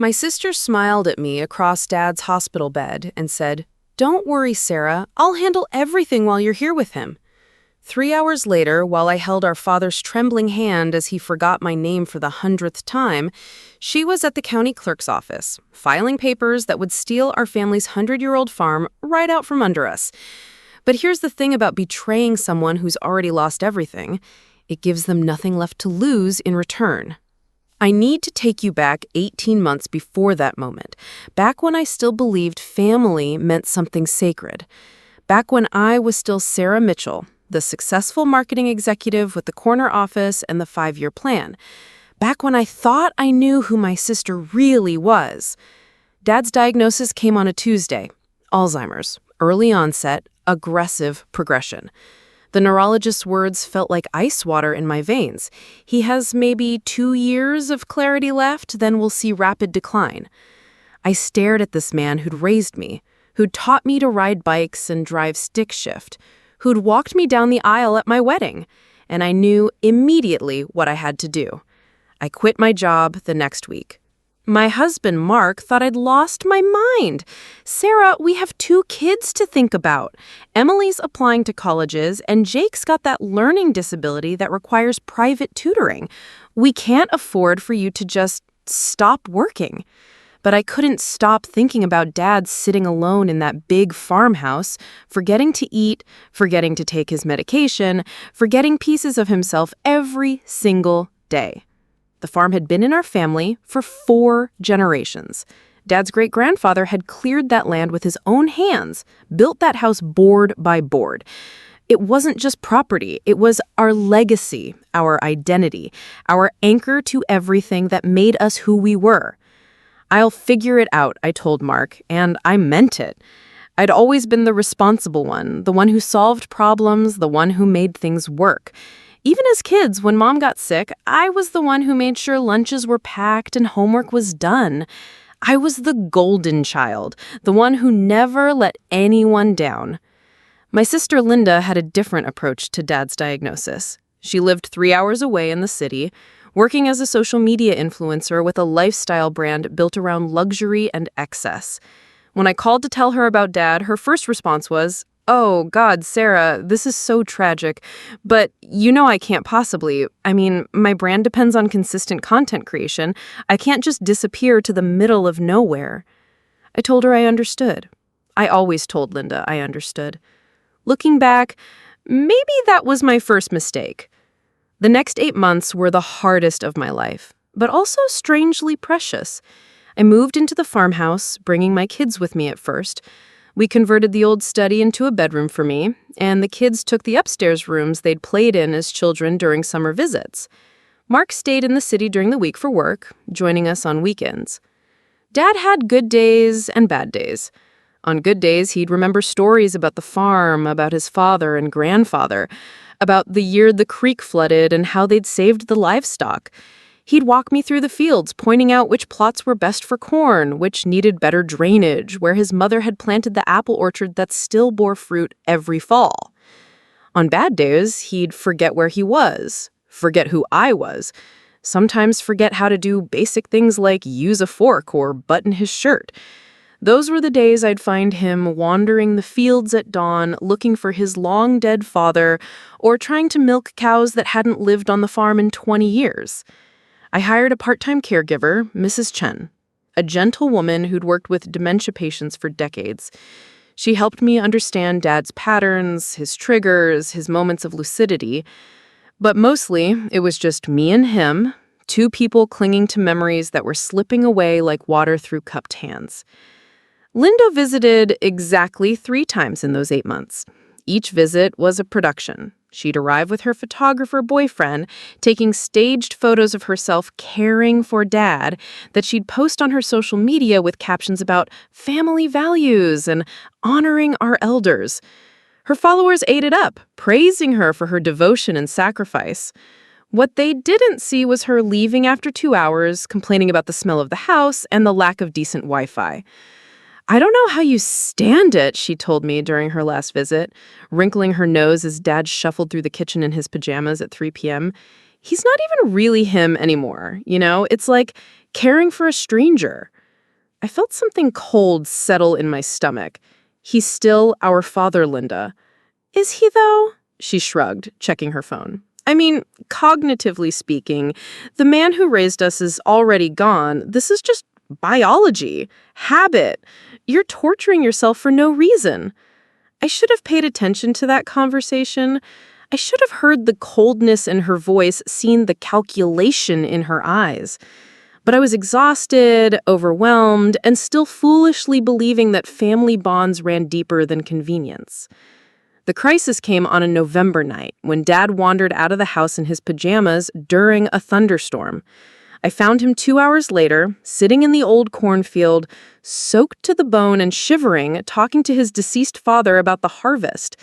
My sister smiled at me across Dad's hospital bed and said, "Don't worry, Sarah. I'll handle everything while you're here with him." 3 hours later, while I held our father's trembling hand as he forgot my name for the 100th time, she was at the county clerk's office, filing papers that would steal our family's 100-year-old farm right out from under us. But here's the thing about betraying someone who's already lost everything. It gives them nothing left to lose in return. I need to take you back 18 months before that moment, back when I still believed family meant something sacred. Back when I was still Sarah Mitchell, the successful marketing executive with the corner office and the 5-year plan. Back when I thought I knew who my sister really was. Dad's diagnosis came on a Tuesday. Alzheimer's, early onset, aggressive progression. The neurologist's words felt like ice water in my veins. He has maybe 2 years of clarity left, then we'll see rapid decline. I stared at this man who'd raised me, who'd taught me to ride bikes and drive stick shift, who'd walked me down the aisle at my wedding, and I knew immediately what I had to do. I quit my job the next week. My husband, Mark, thought I'd lost my mind. "Sarah, we have 2 kids to think about. Emily's applying to colleges, and Jake's got that learning disability that requires private tutoring. We can't afford for you to just stop working." But I couldn't stop thinking about Dad sitting alone in that big farmhouse, forgetting to eat, forgetting to take his medication, forgetting pieces of himself every single day. The farm had been in our family for 4 generations. Dad's great-grandfather had cleared that land with his own hands, built that house board by board. It wasn't just property, it was our legacy, our identity, our anchor to everything that made us who we were. "I'll figure it out," I told Mark, and I meant it. I'd always been the responsible one, the one who solved problems, the one who made things work. Even as kids, when Mom got sick, I was the one who made sure lunches were packed and homework was done. I was the golden child, the one who never let anyone down. My sister Linda had a different approach to Dad's diagnosis. She lived 3 hours away in the city, working as a social media influencer with a lifestyle brand built around luxury and excess. When I called to tell her about Dad, her first response was, "Oh, God, Sarah, this is so tragic. But you know I can't possibly. I mean, my brand depends on consistent content creation. I can't just disappear to the middle of nowhere." I told her I understood. I always told Linda I understood. Looking back, maybe that was my first mistake. The next 8 months were the hardest of my life, but also strangely precious. I moved into the farmhouse, bringing my kids with me at first. We converted the old study into a bedroom for me, and the kids took the upstairs rooms they'd played in as children during summer visits. Mark stayed in the city during the week for work, joining us on weekends. Dad had good days and bad days. On good days, he'd remember stories about the farm, about his father and grandfather, about the year the creek flooded and how they'd saved the livestock. He'd walk me through the fields, pointing out which plots were best for corn, which needed better drainage, where his mother had planted the apple orchard that still bore fruit every fall. On bad days, he'd forget where he was, forget who I was, sometimes forget how to do basic things like use a fork or button his shirt. Those were the days I'd find him wandering the fields at dawn, looking for his long-dead father, or trying to milk cows that hadn't lived on the farm in 20 years. I hired a part-time caregiver, Mrs. Chen, a gentle woman who'd worked with dementia patients for decades. She helped me understand Dad's patterns, his triggers, his moments of lucidity. But mostly, it was just me and him, 2 people clinging to memories that were slipping away like water through cupped hands. Linda visited exactly 3 times in those 8 months. Each visit was a production. She'd arrive with her photographer boyfriend, taking staged photos of herself caring for Dad that she'd post on her social media with captions about family values and honoring our elders. Her followers ate it up, praising her for her devotion and sacrifice. What they didn't see was her leaving after 2 hours, complaining about the smell of the house and the lack of decent Wi-Fi. "I don't know how you stand it," she told me during her last visit, wrinkling her nose as Dad shuffled through the kitchen in his pajamas at 3 p.m. He's not even really him anymore, you know? It's like caring for a stranger. I felt something cold settle in my stomach. He's still our father, Linda. Is he, though? She shrugged, checking her phone. I mean, cognitively speaking, the man who raised us is already gone. This is just biology, habit. You're torturing yourself for no reason. I should have paid attention to that conversation. I should have heard the coldness in her voice, seen the calculation in her eyes. But I was exhausted, overwhelmed, and still foolishly believing that family bonds ran deeper than convenience. The crisis came on a November night when Dad wandered out of the house in his pajamas during a thunderstorm. I found him 2 hours later, sitting in the old cornfield, soaked to the bone and shivering, talking to his deceased father about the harvest.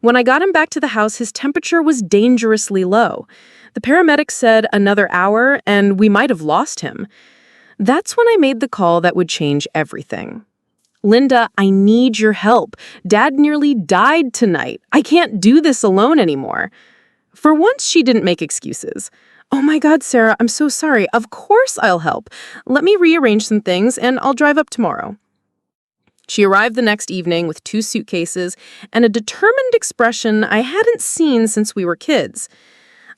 When I got him back to the house, his temperature was dangerously low. The paramedics said another hour, and we might have lost him. That's when I made the call that would change everything. Linda, I need your help. Dad nearly died tonight. I can't do this alone anymore. For once, she didn't make excuses. Oh my God, Sarah, I'm so sorry. Of course I'll help. Let me rearrange some things, and I'll drive up tomorrow. She arrived the next evening with 2 suitcases and a determined expression I hadn't seen since we were kids.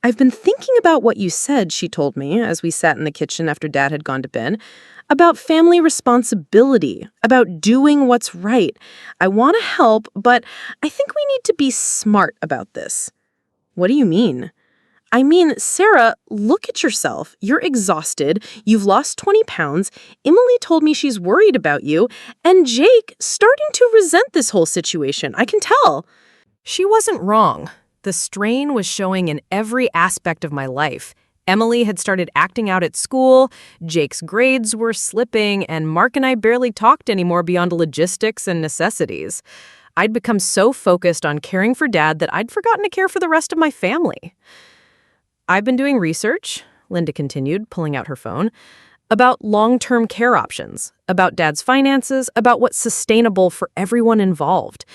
I've been thinking about what you said, she told me as we sat in the kitchen after Dad had gone to bed, about family responsibility, about doing what's right. I want to help, but I think we need to be smart about this. What do you mean? I mean, Sarah, look at yourself. You're exhausted. You've lost 20 pounds. Emily told me she's worried about you. And Jake starting to resent this whole situation. I can tell. She wasn't wrong. The strain was showing in every aspect of my life. Emily had started acting out at school, Jake's grades were slipping, and Mark and I barely talked anymore beyond logistics and necessities. I'd become so focused on caring for Dad that I'd forgotten to care for the rest of my family. I've been doing research, Linda continued, pulling out her phone, about long-term care options, about Dad's finances, about what's sustainable for everyone involved.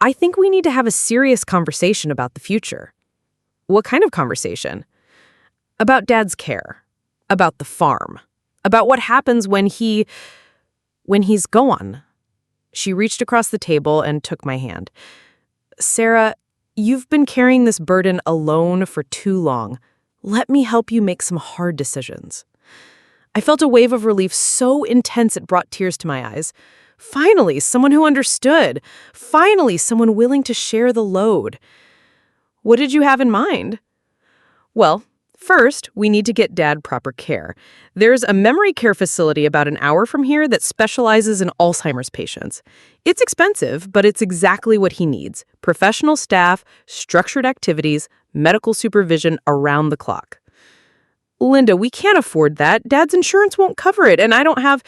I think we need to have a serious conversation about the future. What kind of conversation? About Dad's care, about the farm, about what happens when he's gone. She reached across the table and took my hand. Sarah, you've been carrying this burden alone for too long. Let me help you make some hard decisions. I felt a wave of relief so intense it brought tears to my eyes. Finally, someone who understood. Finally, someone willing to share the load. What did you have in mind? Well, first, we need to get Dad proper care. There's a memory care facility about an hour from here that specializes in Alzheimer's patients. It's expensive, but it's exactly what he needs. Professional staff, structured activities, medical supervision around the clock. Linda, we can't afford that. Dad's insurance won't cover it, and I don't have...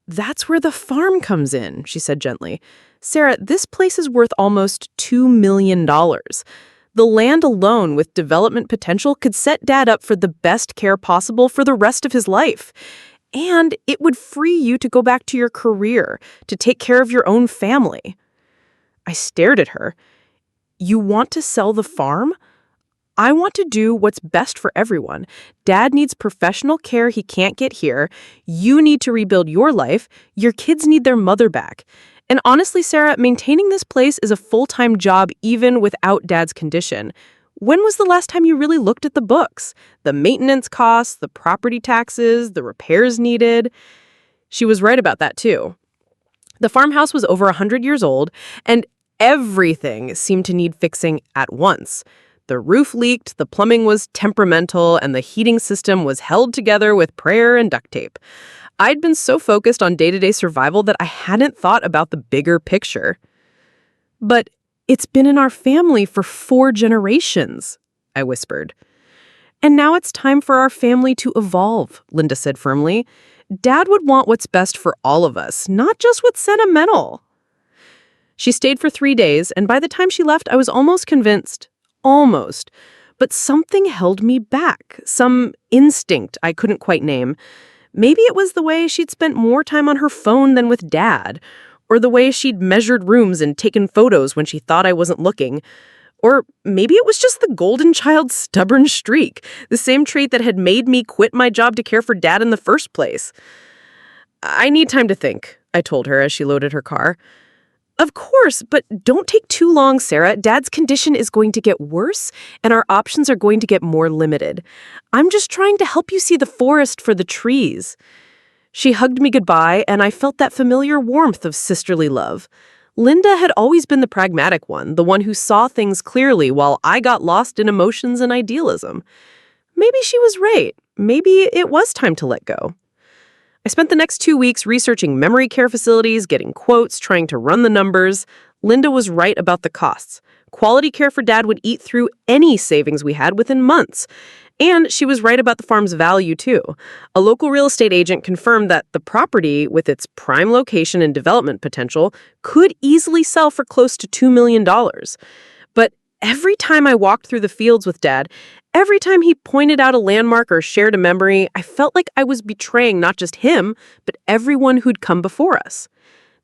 That's where the farm comes in, she said gently. Sarah, this place is worth almost $2 million. The land alone with development potential could set Dad up for the best care possible for the rest of his life. And it would free you to go back to your career, to take care of your own family. I stared at her. You want to sell the farm? I want to do what's best for everyone. Dad needs professional care he can't get here. You need to rebuild your life. Your kids need their mother back. And honestly, Sarah, maintaining this place is a full-time job even without Dad's condition. When was the last time you really looked at the books? The maintenance costs, the property taxes, the repairs needed? She was right about that, too. The farmhouse was over 100 years old, and everything seemed to need fixing at once. The roof leaked, the plumbing was temperamental, and the heating system was held together with prayer and duct tape. I'd been so focused on day-to-day survival that I hadn't thought about the bigger picture. But it's been in our family for 4 generations, I whispered. And now it's time for our family to evolve, Linda said firmly. Dad would want what's best for all of us, not just what's sentimental. She stayed for 3 days, and by the time she left, I was almost convinced. Almost. But something held me back, some instinct I couldn't quite name. Maybe it was the way she'd spent more time on her phone than with Dad, or the way she'd measured rooms and taken photos when she thought I wasn't looking, Or maybe it was just the golden child's stubborn streak, the same trait that had made me quit my job to care for Dad in the first place. I need time to think, I told her as she loaded her car. Of course, but don't take too long, Sarah. Dad's condition is going to get worse, and our options are going to get more limited. I'm just trying to help you see the forest for the trees. She hugged me goodbye, and I felt that familiar warmth of sisterly love. Linda had always been the pragmatic one, the one who saw things clearly while I got lost in emotions and idealism. Maybe she was right. Maybe it was time to let go. I spent the next 2 weeks researching memory care facilities, getting quotes, trying to run the numbers. Linda was right about the costs. Quality care for Dad would eat through any savings we had within months. And she was right about the farm's value, too. A local real estate agent confirmed that the property, with its prime location and development potential, could easily sell for close to $2 million. But every time I walked through the fields with Dad, every time he pointed out a landmark or shared a memory, I felt like I was betraying not just him, but everyone who'd come before us.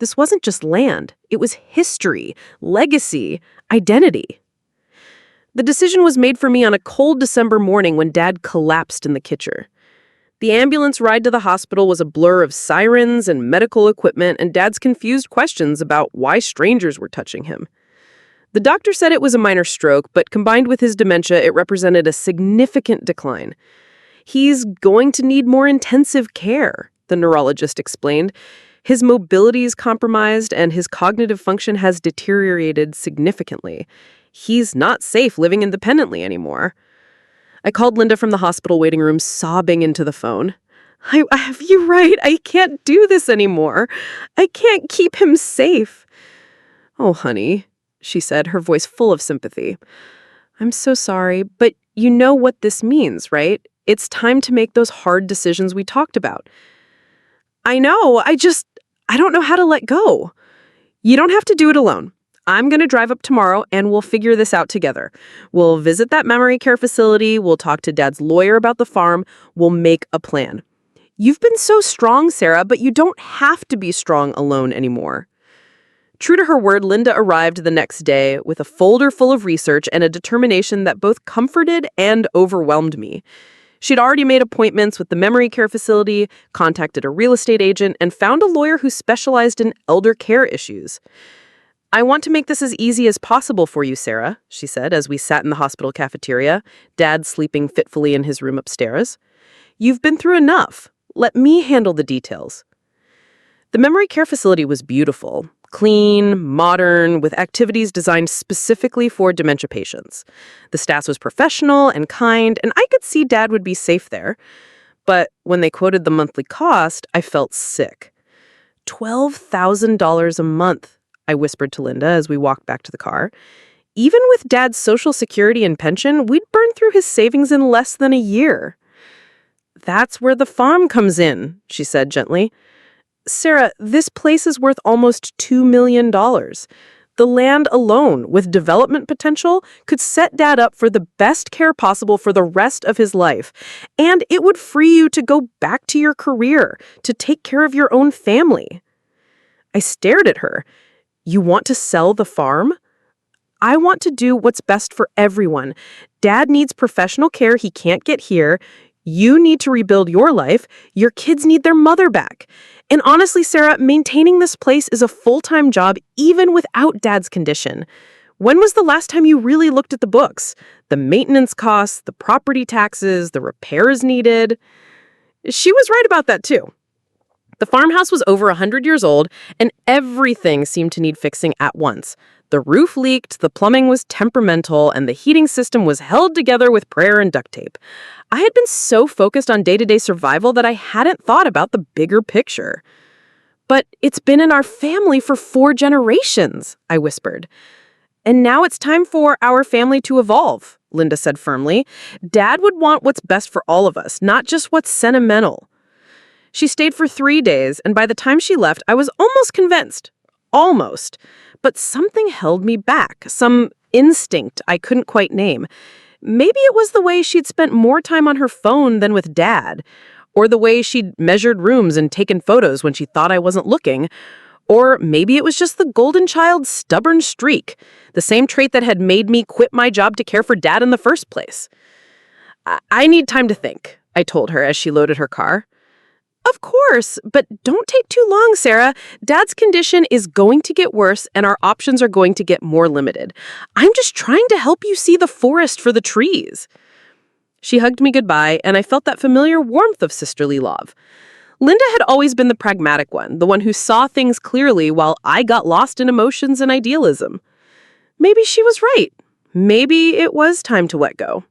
This wasn't just land. It was history, legacy, identity. The decision was made for me on a cold December morning when Dad collapsed in the kitchen. The ambulance ride to the hospital was a blur of sirens and medical equipment and Dad's confused questions about why strangers were touching him. The doctor said it was a minor stroke, but combined with his dementia, it represented a significant decline. He's going to need more intensive care, the neurologist explained. His mobility is compromised and his cognitive function has deteriorated significantly. He's not safe living independently anymore. I called Linda from the hospital waiting room, sobbing into the phone. You're right. I can't do this anymore. I can't keep him safe. Oh, honey, she said, her voice full of sympathy. I'm so sorry, but you know what this means, right? It's time to make those hard decisions we talked about. I know. I don't know how to let go. You don't have to do it alone. I'm going to drive up tomorrow and we'll figure this out together. We'll visit that memory care facility. We'll talk to Dad's lawyer about the farm. We'll make a plan. You've been so strong, Sarah, but you don't have to be strong alone anymore. True to her word, Linda arrived the next day with a folder full of research and a determination that both comforted and overwhelmed me. She'd already made appointments with the memory care facility, contacted a real estate agent, and found a lawyer who specialized in elder care issues. I want to make this as easy as possible for you, Sarah, she said as we sat in the hospital cafeteria, Dad sleeping fitfully in his room upstairs. You've been through enough. Let me handle the details. The memory care facility was beautiful, clean, modern, with activities designed specifically for dementia patients. The staff was professional and kind, and I could see Dad would be safe there. But when they quoted the monthly cost, I felt sick. $12,000 a month. I whispered to Linda as we walked back to the car. Even with Dad's Social Security and pension, we'd burn through his savings in less than a year. That's where the farm comes in, she said gently. Sarah, this place is worth almost $2 million. The land alone, with development potential, could set Dad up for the best care possible for the rest of his life. And it would free you to go back to your career, to take care of your own family. I stared at her. You want to sell the farm? I want to do what's best for everyone. Dad needs professional care he can't get here. You need to rebuild your life. Your kids need their mother back. And honestly, Sarah, maintaining this place is a full-time job even without Dad's condition. When was the last time you really looked at the books? The maintenance costs, the property taxes, the repairs needed? She was right about that too. The farmhouse was over 100 years old, and everything seemed to need fixing at once. The roof leaked, the plumbing was temperamental, and the heating system was held together with prayer and duct tape. I had been so focused on day-to-day survival that I hadn't thought about the bigger picture. But it's been in our family for 4 generations, I whispered. And now it's time for our family to evolve, Linda said firmly. Dad would want what's best for all of us, not just what's sentimental. She stayed for 3 days, and by the time she left, I was almost convinced. Almost. But something held me back, some instinct I couldn't quite name. Maybe it was the way she'd spent more time on her phone than with Dad, or the way she'd measured rooms and taken photos when she thought I wasn't looking, Or maybe it was just the golden child's stubborn streak, the same trait that had made me quit my job to care for Dad in the first place. I need time to think, I told her as she loaded her car. Of course, but don't take too long, Sarah. Dad's condition is going to get worse and our options are going to get more limited. I'm just trying to help you see the forest for the trees. She hugged me goodbye, and I felt that familiar warmth of sisterly love. Linda had always been the pragmatic one, the one who saw things clearly while I got lost in emotions and idealism. Maybe she was right. Maybe it was time to let go.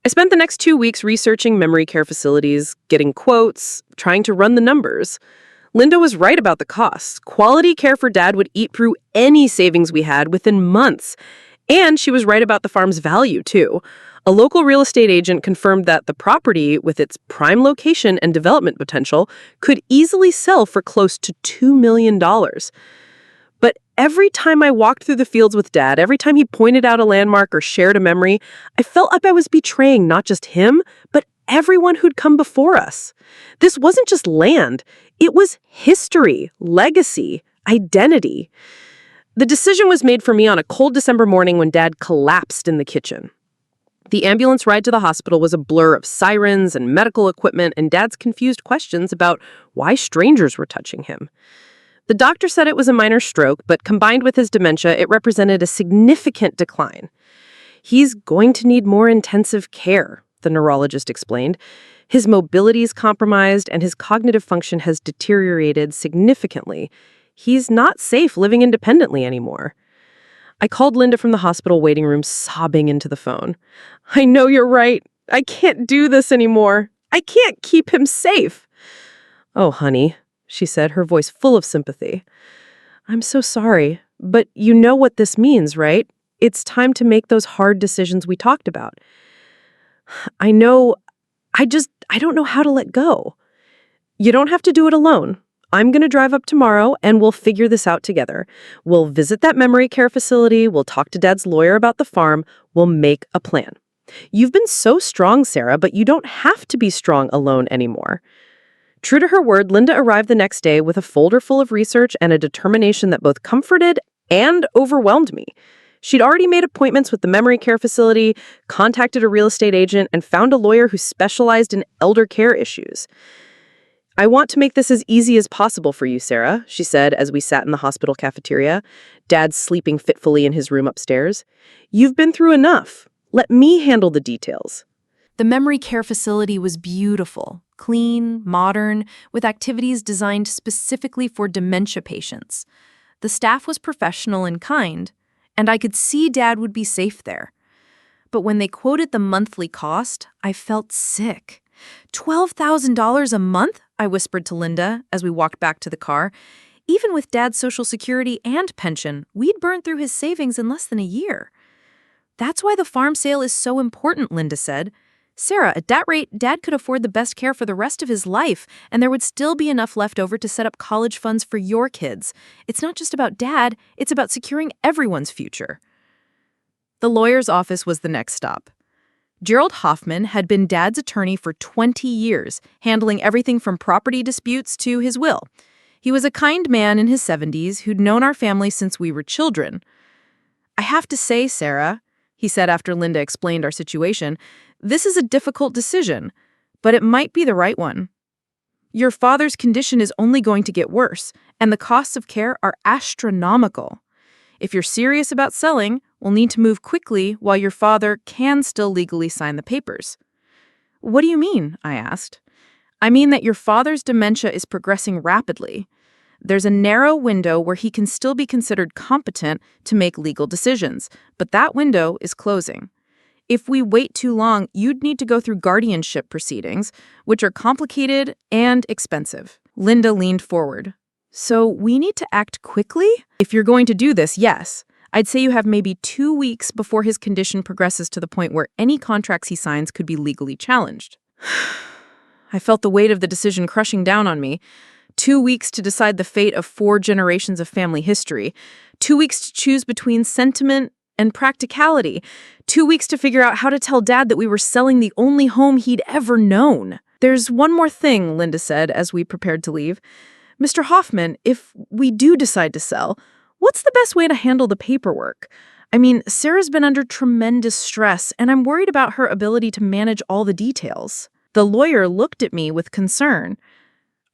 I spent the next 2 weeks researching memory care facilities, getting quotes, trying to run the numbers. Linda was right about the costs. Quality care for Dad would eat through any savings we had within months. And she was right about the farm's value, too. A local real estate agent confirmed that the property, with its prime location and development potential, could easily sell for close to $2 million. But every time I walked through the fields with Dad, every time he pointed out a landmark or shared a memory, I felt like I was betraying not just him, but everyone who'd come before us. This wasn't just land. It was history, legacy, identity. The decision was made for me on a cold December morning when Dad collapsed in the kitchen. The ambulance ride to the hospital was a blur of sirens and medical equipment and Dad's confused questions about why strangers were touching him. The doctor said it was a minor stroke, but combined with his dementia, it represented a significant decline. He's going to need more intensive care, the neurologist explained. His mobility is compromised and his cognitive function has deteriorated significantly. He's not safe living independently anymore. I called Linda from the hospital waiting room, sobbing into the phone. I know you're right. I can't do this anymore. I can't keep him safe. Oh, honey, she said, her voice full of sympathy. I'm so sorry, but you know what this means, right? It's time to make those hard decisions we talked about. I know, I don't know how to let go. You don't have to do it alone. I'm going to drive up tomorrow and we'll figure this out together. We'll visit that memory care facility. We'll talk to Dad's lawyer about the farm. We'll make a plan. You've been so strong, Sarah, but you don't have to be strong alone anymore. True to her word, Linda arrived the next day with a folder full of research and a determination that both comforted and overwhelmed me. She'd already made appointments with the memory care facility, contacted a real estate agent, and found a lawyer who specialized in elder care issues. I want to make this as easy as possible for you, Sarah, she said as we sat in the hospital cafeteria, Dad sleeping fitfully in his room upstairs. You've been through enough. Let me handle the details. The memory care facility was beautiful, clean, modern, with activities designed specifically for dementia patients. The staff was professional and kind, and I could see Dad would be safe there. But when they quoted the monthly cost, I felt sick. $12,000 a month? I whispered to Linda as we walked back to the car. Even with Dad's Social Security and pension, we'd burned through his savings in less than a year. That's why the farm sale is so important, Linda said. Sarah, at that rate, Dad could afford the best care for the rest of his life, and there would still be enough left over to set up college funds for your kids. It's not just about Dad, it's about securing everyone's future. The lawyer's office was the next stop. Gerald Hoffman had been Dad's attorney for 20 years, handling everything from property disputes to his will. He was a kind man in his 70s who'd known our family since we were children. I have to say, Sarah, he said after Linda explained our situation, this is a difficult decision, but it might be the right one. Your father's condition is only going to get worse, and the costs of care are astronomical. If you're serious about selling, we'll need to move quickly while your father can still legally sign the papers. What do you mean? I asked. I mean that your father's dementia is progressing rapidly. There's a narrow window where he can still be considered competent to make legal decisions, but that window is closing. If we wait too long, you'd need to go through guardianship proceedings, which are complicated and expensive. Linda leaned forward. So we need to act quickly? If you're going to do this, yes. I'd say you have maybe 2 weeks before his condition progresses to the point where any contracts he signs could be legally challenged. I felt the weight of the decision crushing down on me. 2 weeks to decide the fate of 4 generations of family history. 2 weeks to choose between sentiment and practicality. 2 weeks to figure out how to tell Dad that we were selling the only home he'd ever known. There's one more thing, Linda said as we prepared to leave. Mr. Hoffman, if we do decide to sell, what's the best way to handle the paperwork? I mean, Sarah's been under tremendous stress, and I'm worried about her ability to manage all the details. The lawyer looked at me with concern.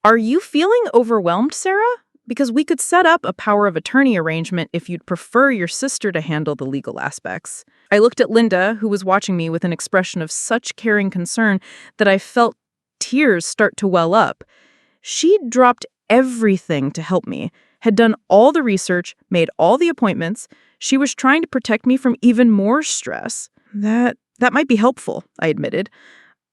Are you feeling overwhelmed, Sarah? Because we could set up a power of attorney arrangement if you'd prefer your sister to handle the legal aspects. I looked at Linda, who was watching me with an expression of such caring concern that I felt tears start to well up. She'd dropped everything to help me, had done all the research, made all the appointments. She was trying to protect me from even more stress. That might be helpful, I admitted.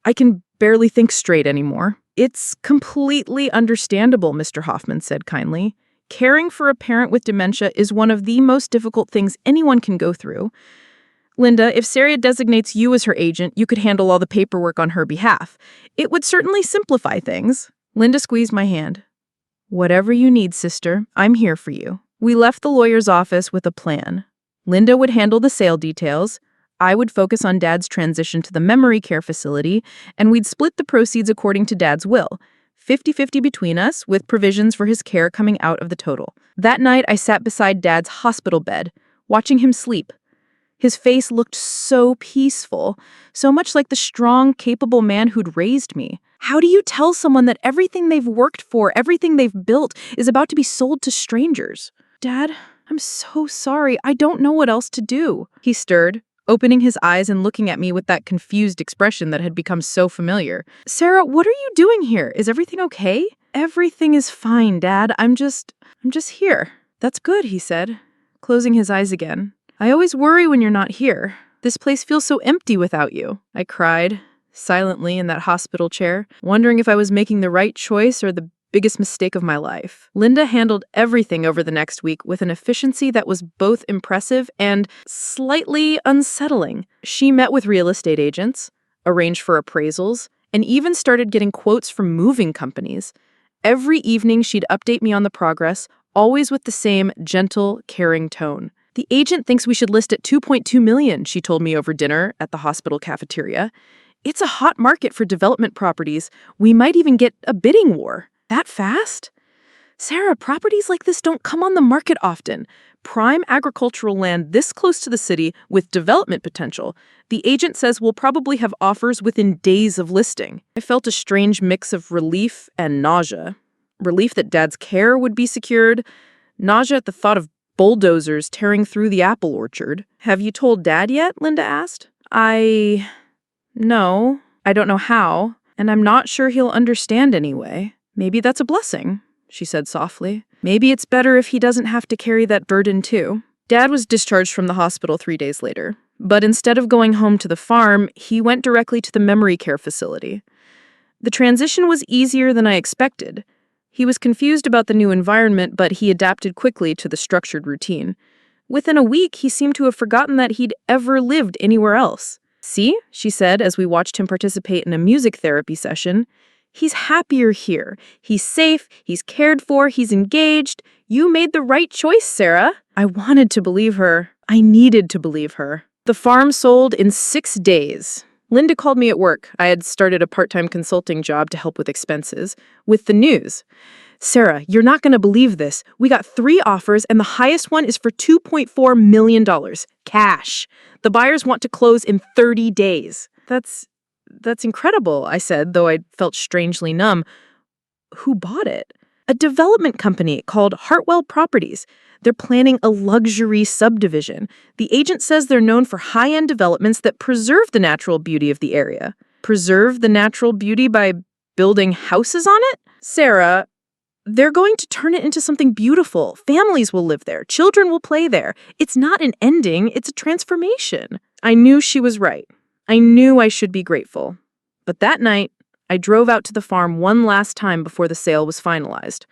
I can barely think straight anymore. It's completely understandable, Mr. Hoffman said kindly. Caring for a parent with dementia is one of the most difficult things anyone can go through. Linda, if Sarah designates you as her agent, you could handle all the paperwork on her behalf. It would certainly simplify things. Linda squeezed my hand. Whatever you need, sister, I'm here for you. We left the lawyer's office with a plan. Linda would handle the sale details. I would focus on Dad's transition to the memory care facility, and we'd split the proceeds according to Dad's will, 50-50 between us, with provisions for his care coming out of the total. That night, I sat beside Dad's hospital bed, watching him sleep. His face looked so peaceful, so much like the strong, capable man who'd raised me. How do you tell someone that everything they've worked for, everything they've built, is about to be sold to strangers? Dad, I'm so sorry. I don't know what else to do. He stirred, opening his eyes and looking at me with that confused expression that had become so familiar. Sarah, what are you doing here? Is everything okay? Everything is fine, Dad. I'm just here. That's good, he said, closing his eyes again. I always worry when you're not here. This place feels so empty without you. I cried, silently in that hospital chair, wondering if I was making the right choice or the biggest mistake of my life. Linda handled everything over the next week with an efficiency that was both impressive and slightly unsettling. She met with real estate agents, arranged for appraisals, and even started getting quotes from moving companies. Every evening she'd update me on the progress, always with the same gentle, caring tone. The agent thinks we should list at $2.2 million, she told me over dinner at the hospital cafeteria. It's a hot market for development properties. We might even get a bidding war. That fast? Sarah, properties like this don't come on the market often. Prime agricultural land this close to the city with development potential. The agent says we'll probably have offers within days of listing. I felt a strange mix of relief and nausea. Relief that Dad's care would be secured. Nausea at the thought of bulldozers tearing through the apple orchard. Have you told Dad yet? Linda asked. No, I don't know how, and I'm not sure he'll understand anyway. Maybe that's a blessing, she said softly. Maybe it's better if he doesn't have to carry that burden too. Dad was discharged from the hospital 3 days later, but instead of going home to the farm, he went directly to the memory care facility. The transition was easier than I expected. He was confused about the new environment, but he adapted quickly to the structured routine. Within a week, he seemed to have forgotten that he'd ever lived anywhere else. See, she said as we watched him participate in a music therapy session, he's happier here. He's safe, he's cared for, he's engaged. You made the right choice, Sarah. I wanted to believe her. I needed to believe her. The farm sold in 6 days. Linda called me at work. I had started a part-time consulting job to help with expenses, with the news. Sarah, you're not going to believe this. We got 3 offers, and the highest one is for $2.4 million. Cash. The buyers want to close in 30 days. That's incredible, I said, though I felt strangely numb. Who bought it? A development company called Hartwell Properties. They're planning a luxury subdivision. The agent says they're known for high-end developments that preserve the natural beauty of the area. Preserve the natural beauty by building houses on it? Sarah, they're going to turn it into something beautiful. Families will live there. Children will play there. It's not an ending, it's a transformation. I knew she was right. I knew I should be grateful. But that night, I drove out to the farm one last time before the sale was finalized.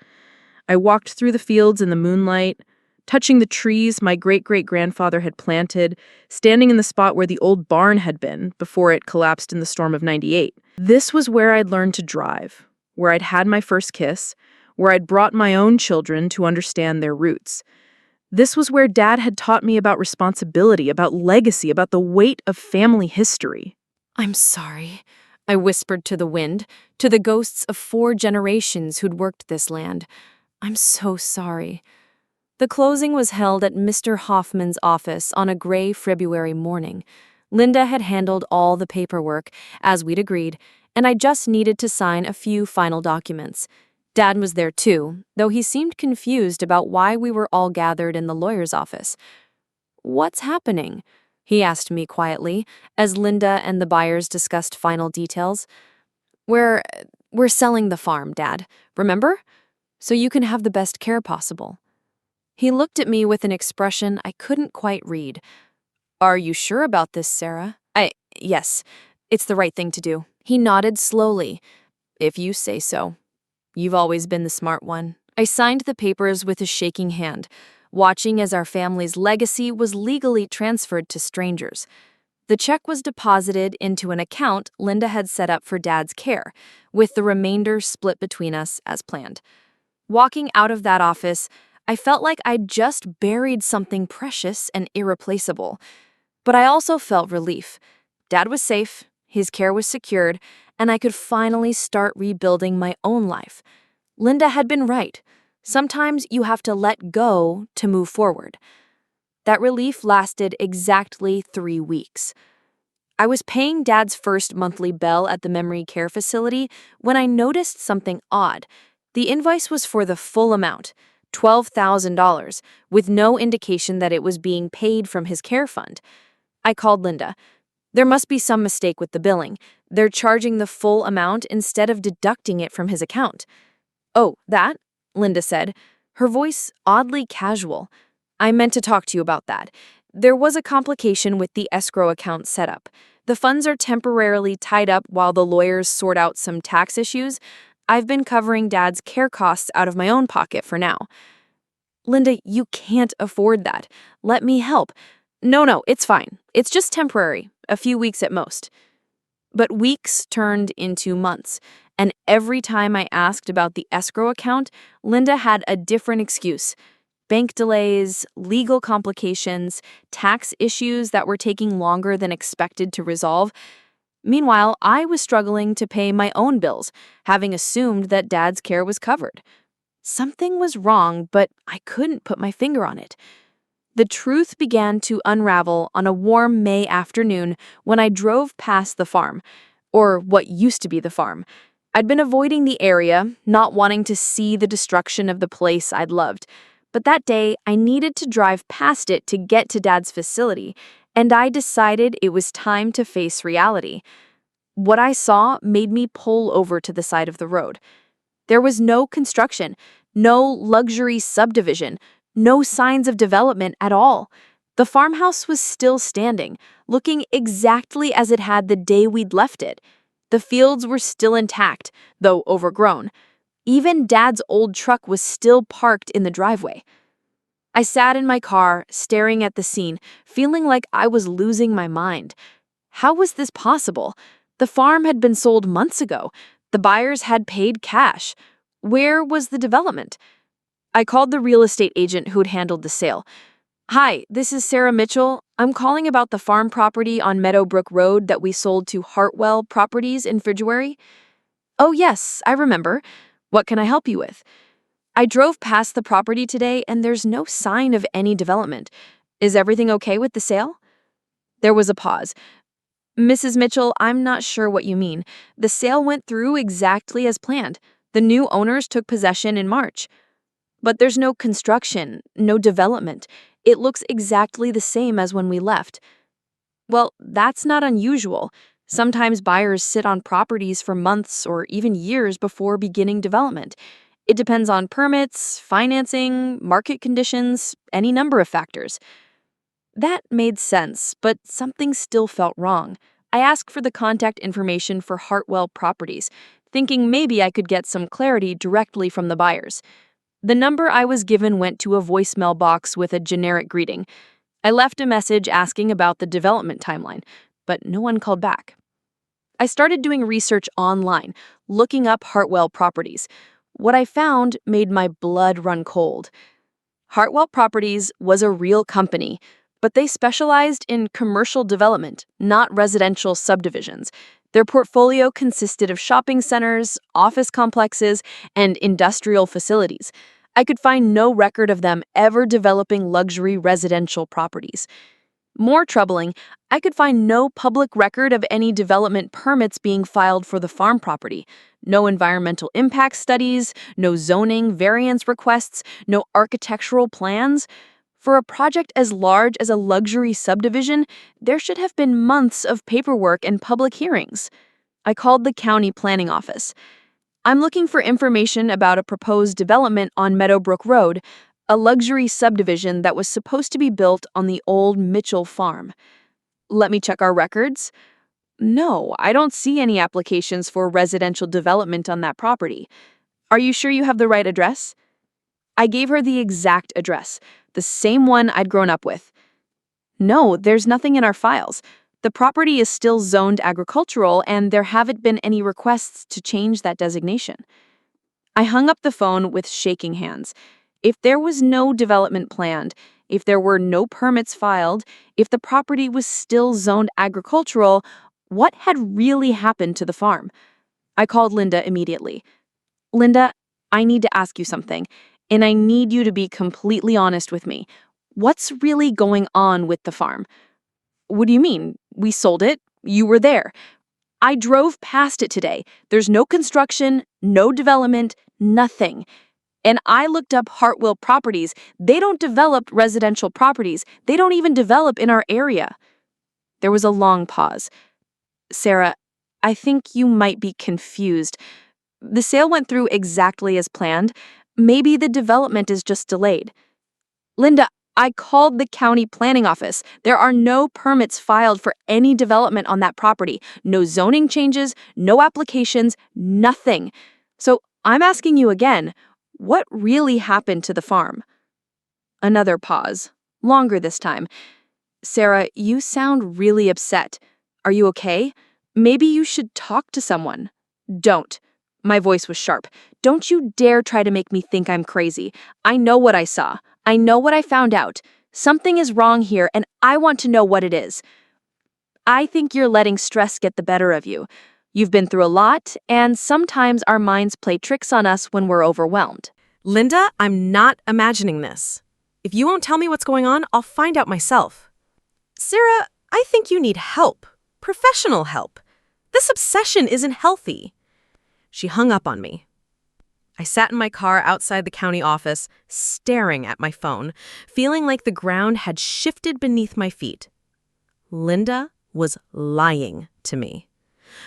I walked through the fields in the moonlight, touching the trees my great-great-grandfather had planted, standing in the spot where the old barn had been before it collapsed in the storm of '98. This was where I'd learned to drive, where I'd had my first kiss, where I'd brought my own children to understand their roots. This was where Dad had taught me about responsibility, about legacy, about the weight of family history. I'm sorry. I whispered to the wind, to the ghosts of 4 generations who'd worked this land. I'm so sorry. The closing was held at Mr. Hoffman's office on a gray February morning. Linda had handled all the paperwork, as we'd agreed, and I just needed to sign a few final documents. Dad was there too, though he seemed confused about why we were all gathered in the lawyer's office. "What's happening?" he asked me quietly, as Linda and the buyers discussed final details. We're selling the farm, Dad, remember? So you can have the best care possible." He looked at me with an expression I couldn't quite read. "Are you sure about this, Sarah?" Yes, it's the right thing to do." He nodded slowly. "If you say so. You've always been the smart one." I signed the papers with a shaking hand, watching as our family's legacy was legally transferred to strangers. The check was deposited into an account Linda had set up for Dad's care, with the remainder split between us as planned. Walking out of that office, I felt like I'd just buried something precious and irreplaceable. But I also felt relief. Dad was safe, his care was secured, and I could finally start rebuilding my own life. Linda had been right. Sometimes you have to let go to move forward. That relief lasted exactly 3 weeks. I was paying Dad's first monthly bill at the memory care facility when I noticed something odd. The invoice was for the full amount, $12,000, with no indication that it was being paid from his care fund. I called Linda. "There must be some mistake with the billing. They're charging the full amount instead of deducting it from his account." "Oh, that?" Linda said, her voice oddly casual. "I meant to talk to you about that. There was a complication with the escrow account setup. The funds are temporarily tied up while the lawyers sort out some tax issues. I've been covering Dad's care costs out of my own pocket for now." "Linda, you can't afford that. Let me help." No, it's fine. It's just temporary, a few weeks at most." But weeks turned into months, and every time I asked about the escrow account, Linda had a different excuse. Bank delays, legal complications, tax issues that were taking longer than expected to resolve. Meanwhile, I was struggling to pay my own bills, having assumed that Dad's care was covered. Something was wrong, but I couldn't put my finger on it. The truth began to unravel on a warm May afternoon when I drove past the farm, or what used to be the farm. I'd been avoiding the area, not wanting to see the destruction of the place I'd loved. But that day, I needed to drive past it to get to Dad's facility, and I decided it was time to face reality. What I saw made me pull over to the side of the road. There was no construction, no luxury subdivision, no signs of development at all. The farmhouse was still standing, looking exactly as it had the day we'd left it. The fields were still intact, though overgrown. Even Dad's old truck was still parked in the driveway. I sat in my car, staring at the scene, feeling like I was losing my mind. How was this possible? The farm had been sold months ago. The buyers had paid cash. Where was the development? I called the real estate agent who'd handled the sale. "Hi, this is Sarah Mitchell. I'm calling about the farm property on Meadowbrook Road that we sold to Hartwell Properties in February." "Oh yes, I remember. What can I help you with?" "I drove past the property today and there's no sign of any development. Is everything okay with the sale?" There was a pause. "Mrs. Mitchell, I'm not sure what you mean. The sale went through exactly as planned. The new owners took possession in March. But there's no construction, no development. It looks exactly the same as when we left." "Well, that's not unusual. Sometimes buyers sit on properties for months or even years before beginning development. It depends on permits, financing, market conditions, any number of factors." That made sense, but something still felt wrong. I asked for the contact information for Hartwell Properties, thinking maybe I could get some clarity directly from the buyers. The number I was given went to a voicemail box with a generic greeting. I left a message asking about the development timeline, but no one called back. I started doing research online, looking up Hartwell Properties. What I found made my blood run cold. Hartwell Properties was a real company, but they specialized in commercial development, not residential subdivisions. Their portfolio consisted of shopping centers, office complexes, and industrial facilities. I could find no record of them ever developing luxury residential properties. More troubling, I could find no public record of any development permits being filed for the farm property. No environmental impact studies, no zoning variance requests, no architectural plans. For a project as large as a luxury subdivision, there should have been months of paperwork and public hearings. I called the county planning office. I'm looking for information about a proposed development on Meadowbrook Road, a luxury subdivision that was supposed to be built on the old Mitchell farm. Let me check our records. No, I don't see any applications for residential development on that property. Are you sure you have the right address? I gave her the exact address, the same one I'd grown up with. No, there's nothing in our files. The property is still zoned agricultural, and there haven't been any requests to change that designation. I hung up the phone with shaking hands. If there was no development planned, if there were no permits filed, if the property was still zoned agricultural, what had really happened to the farm? I called Linda immediately. Linda, I need to ask you something, and I need you to be completely honest with me. What's really going on with the farm? What do you mean? We sold it. You were there. I drove past it today. There's no construction, no development, nothing. And I looked up Hartwell Properties. They don't develop residential properties. They don't even develop in our area. There was a long pause. Sarah, I think you might be confused. The sale went through exactly as planned. Maybe the development is just delayed. Linda, I called the county planning office. There are no permits filed for any development on that property. No zoning changes, no applications, nothing. So I'm asking you again, what really happened to the farm? Another pause, longer this time. Sarah, you sound really upset. Are you okay? Maybe you should talk to someone. Don't. My voice was sharp. Don't you dare try to make me think I'm crazy. I know what I saw. I know what I found out. Something is wrong here, and I want to know what it is. I think you're letting stress get the better of you. You've been through a lot, and sometimes our minds play tricks on us when we're overwhelmed. Linda, I'm not imagining this. If you won't tell me what's going on, I'll find out myself. Sarah, I think you need help. Professional help. This obsession isn't healthy. She hung up on me. I sat in my car outside the county office, staring at my phone, feeling like the ground had shifted beneath my feet. Linda was lying to me.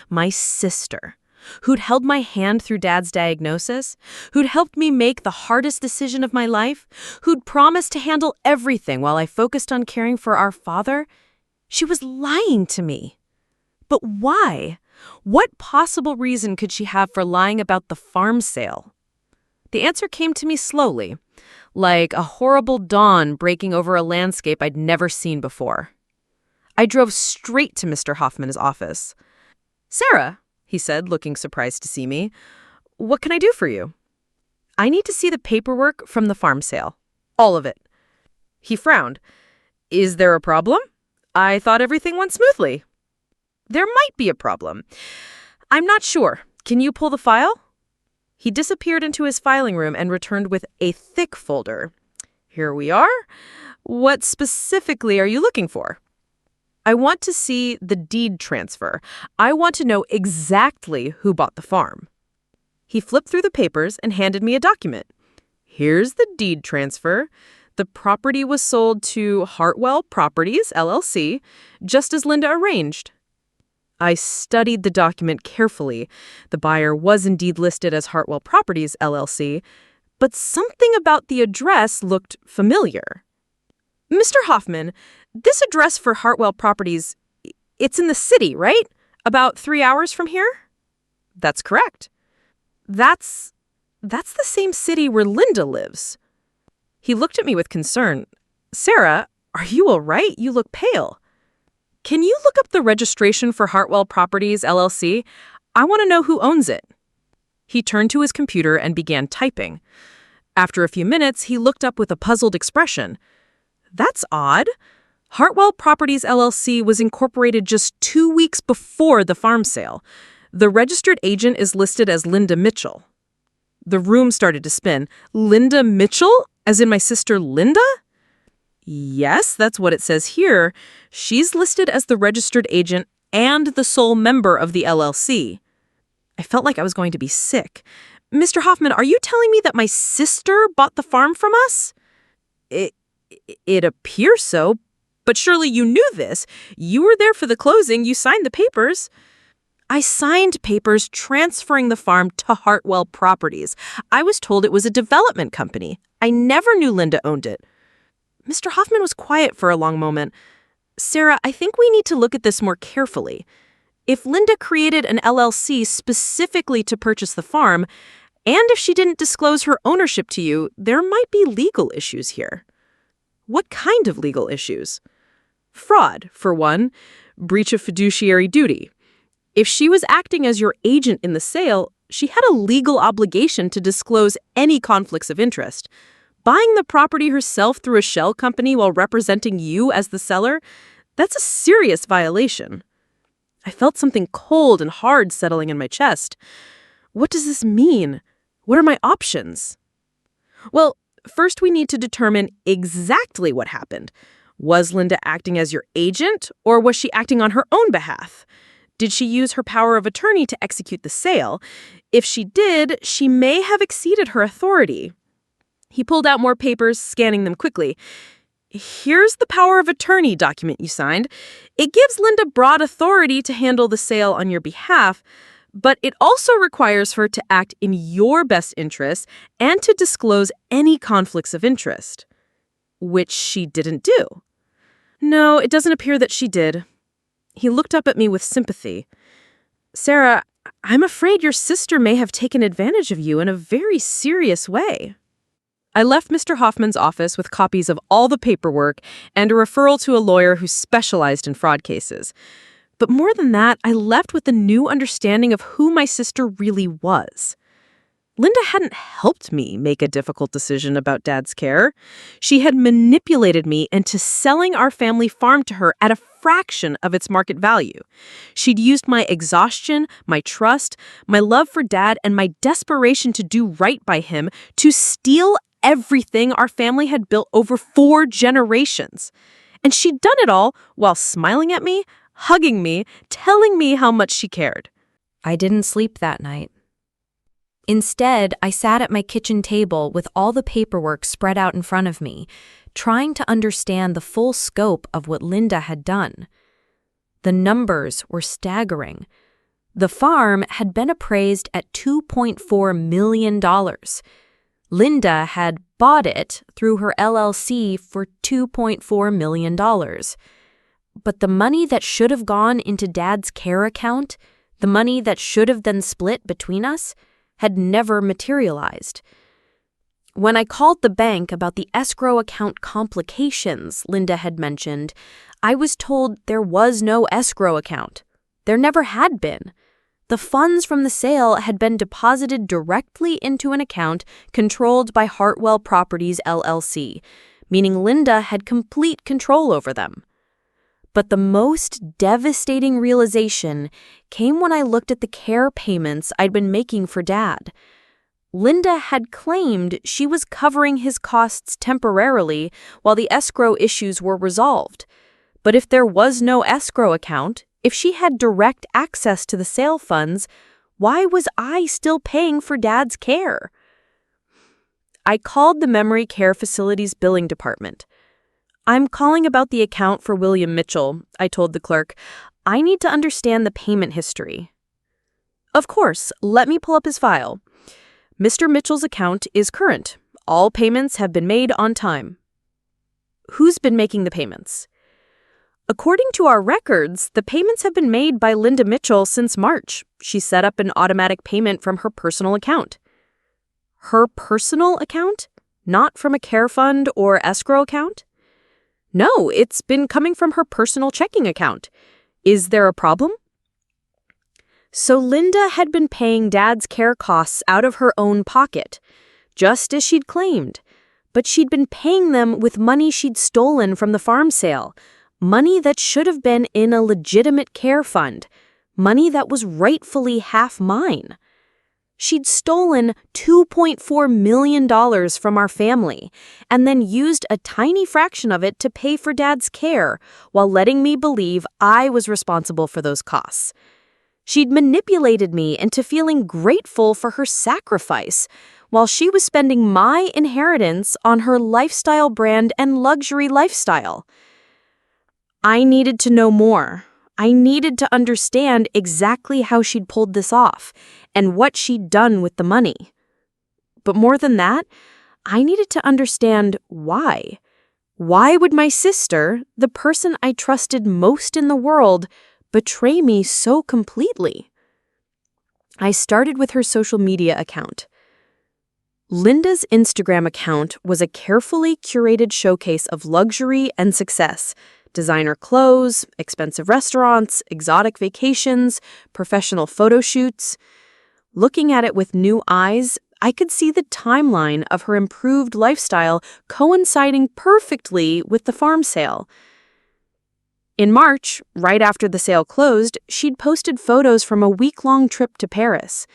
My sister, who'd held my hand through Dad's diagnosis, who'd helped me make the hardest decision of my life, who'd promised to handle everything while I focused on caring for our father, she was lying to me. But why? What possible reason could she have for lying about the farm sale? The answer came to me slowly, like a horrible dawn breaking over a landscape I'd never seen before. I drove straight to Mr. Hoffman's office. Sarah, he said, looking surprised to see me, what can I do for you? I need to see the paperwork from the farm sale. All of it. He frowned. Is there a problem? I thought everything went smoothly. There might be a problem. I'm not sure. Can you pull the file? He disappeared into his filing room and returned with a thick folder. Here we are. What specifically are you looking for? I want to see the deed transfer. I want to know exactly who bought the farm. He flipped through the papers and handed me a document. Here's the deed transfer. The property was sold to Hartwell Properties, LLC, just as Linda arranged. I studied the document carefully. The buyer was indeed listed as Hartwell Properties, LLC, but something about the address looked familiar. Mr. Hoffman, this address for Hartwell Properties, it's in the city, right? About 3 hours from here? That's correct. That's the same city where Linda lives. He looked at me with concern. Sarah, are you all right? You look pale. Can you look up the registration for Hartwell Properties, LLC? I want to know who owns it. He turned to his computer and began typing. After a few minutes, he looked up with a puzzled expression. That's odd. Hartwell Properties LLC was incorporated just 2 weeks before the farm sale. The registered agent is listed as Linda Mitchell. The room started to spin. Linda Mitchell? As in my sister Linda? Yes, that's what it says here. She's listed as the registered agent and the sole member of the LLC. I felt like I was going to be sick. Mr. Hoffman, are you telling me that my sister bought the farm from us? It appears so, but surely you knew this. You were there for the closing. You signed the papers. I signed papers transferring the farm to Hartwell Properties. I was told it was a development company. I never knew Linda owned it. Mr. Hoffman was quiet for a long moment. Sarah, I think we need to look at this more carefully. If Linda created an LLC specifically to purchase the farm, and if she didn't disclose her ownership to you, there might be legal issues here. What kind of legal issues? Fraud, for one. Breach of fiduciary duty. If she was acting as your agent in the sale, she had a legal obligation to disclose any conflicts of interest. Buying the property herself through a shell company while representing you as the seller, that's a serious violation. I felt something cold and hard settling in my chest. What does this mean? What are my options? Well, first we need to determine exactly what happened. Was Linda acting as your agent, or was she acting on her own behalf? Did she use her power of attorney to execute the sale? If she did, she may have exceeded her authority. He pulled out more papers, scanning them quickly. Here's the power of attorney document you signed. It gives Linda broad authority to handle the sale on your behalf, but it also requires her to act in your best interests and to disclose any conflicts of interest, which she didn't do. No, it doesn't appear that she did. He looked up at me with sympathy. Sarah, I'm afraid your sister may have taken advantage of you in a very serious way. I left Mr. Hoffman's office with copies of all the paperwork and a referral to a lawyer who specialized in fraud cases. But more than that, I left with a new understanding of who my sister really was. Linda hadn't helped me make a difficult decision about Dad's care. She had manipulated me into selling our family farm to her at a fraction of its market value. She'd used my exhaustion, my trust, my love for Dad, and my desperation to do right by him to steal everything our family had built over 4 generations. And she'd done it all while smiling at me, hugging me, telling me how much she cared. I didn't sleep that night. Instead, I sat at my kitchen table with all the paperwork spread out in front of me, trying to understand the full scope of what Linda had done. The numbers were staggering. The farm had been appraised at $2.4 million. Linda had bought it through her LLC for $2.4 million. But the money that should have gone into Dad's care account, the money that should have been split between us, had never materialized. When I called the bank about the escrow account complications Linda had mentioned, I was told there was no escrow account. There never had been. The funds from the sale had been deposited directly into an account controlled by Hartwell Properties LLC, meaning Linda had complete control over them. But the most devastating realization came when I looked at the care payments I'd been making for Dad. Linda had claimed she was covering his costs temporarily while the escrow issues were resolved. But if there was no escrow account, if she had direct access to the sale funds, why was I still paying for Dad's care? I called the memory care facility's billing department. I'm calling about the account for William Mitchell, I told the clerk. I need to understand the payment history. Of course, let me pull up his file. Mr. Mitchell's account is current. All payments have been made on time. Who's been making the payments? According to our records, the payments have been made by Linda Mitchell since March. She set up an automatic payment from her personal account. Her personal account? Not from a care fund or escrow account? No, it's been coming from her personal checking account. Is there a problem? So Linda had been paying Dad's care costs out of her own pocket, just as she'd claimed. But she'd been paying them with money she'd stolen from the farm sale, money that should have been in a legitimate care fund, money that was rightfully half mine. She'd stolen $2.4 million from our family and then used a tiny fraction of it to pay for Dad's care while letting me believe I was responsible for those costs. She'd manipulated me into feeling grateful for her sacrifice while she was spending my inheritance on her lifestyle brand and luxury lifestyle. I needed to know more. I needed to understand exactly how she'd pulled this off and what she'd done with the money. But more than that, I needed to understand why. Why would my sister, the person I trusted most in the world, betray me so completely? I started with her social media account. Linda's Instagram account was a carefully curated showcase of luxury and success. Designer clothes, expensive restaurants, exotic vacations, professional photo shoots. Looking at it with new eyes, I could see the timeline of her improved lifestyle coinciding perfectly with the farm sale. In March, right after the sale closed, she'd posted photos from a week-long trip to Paris.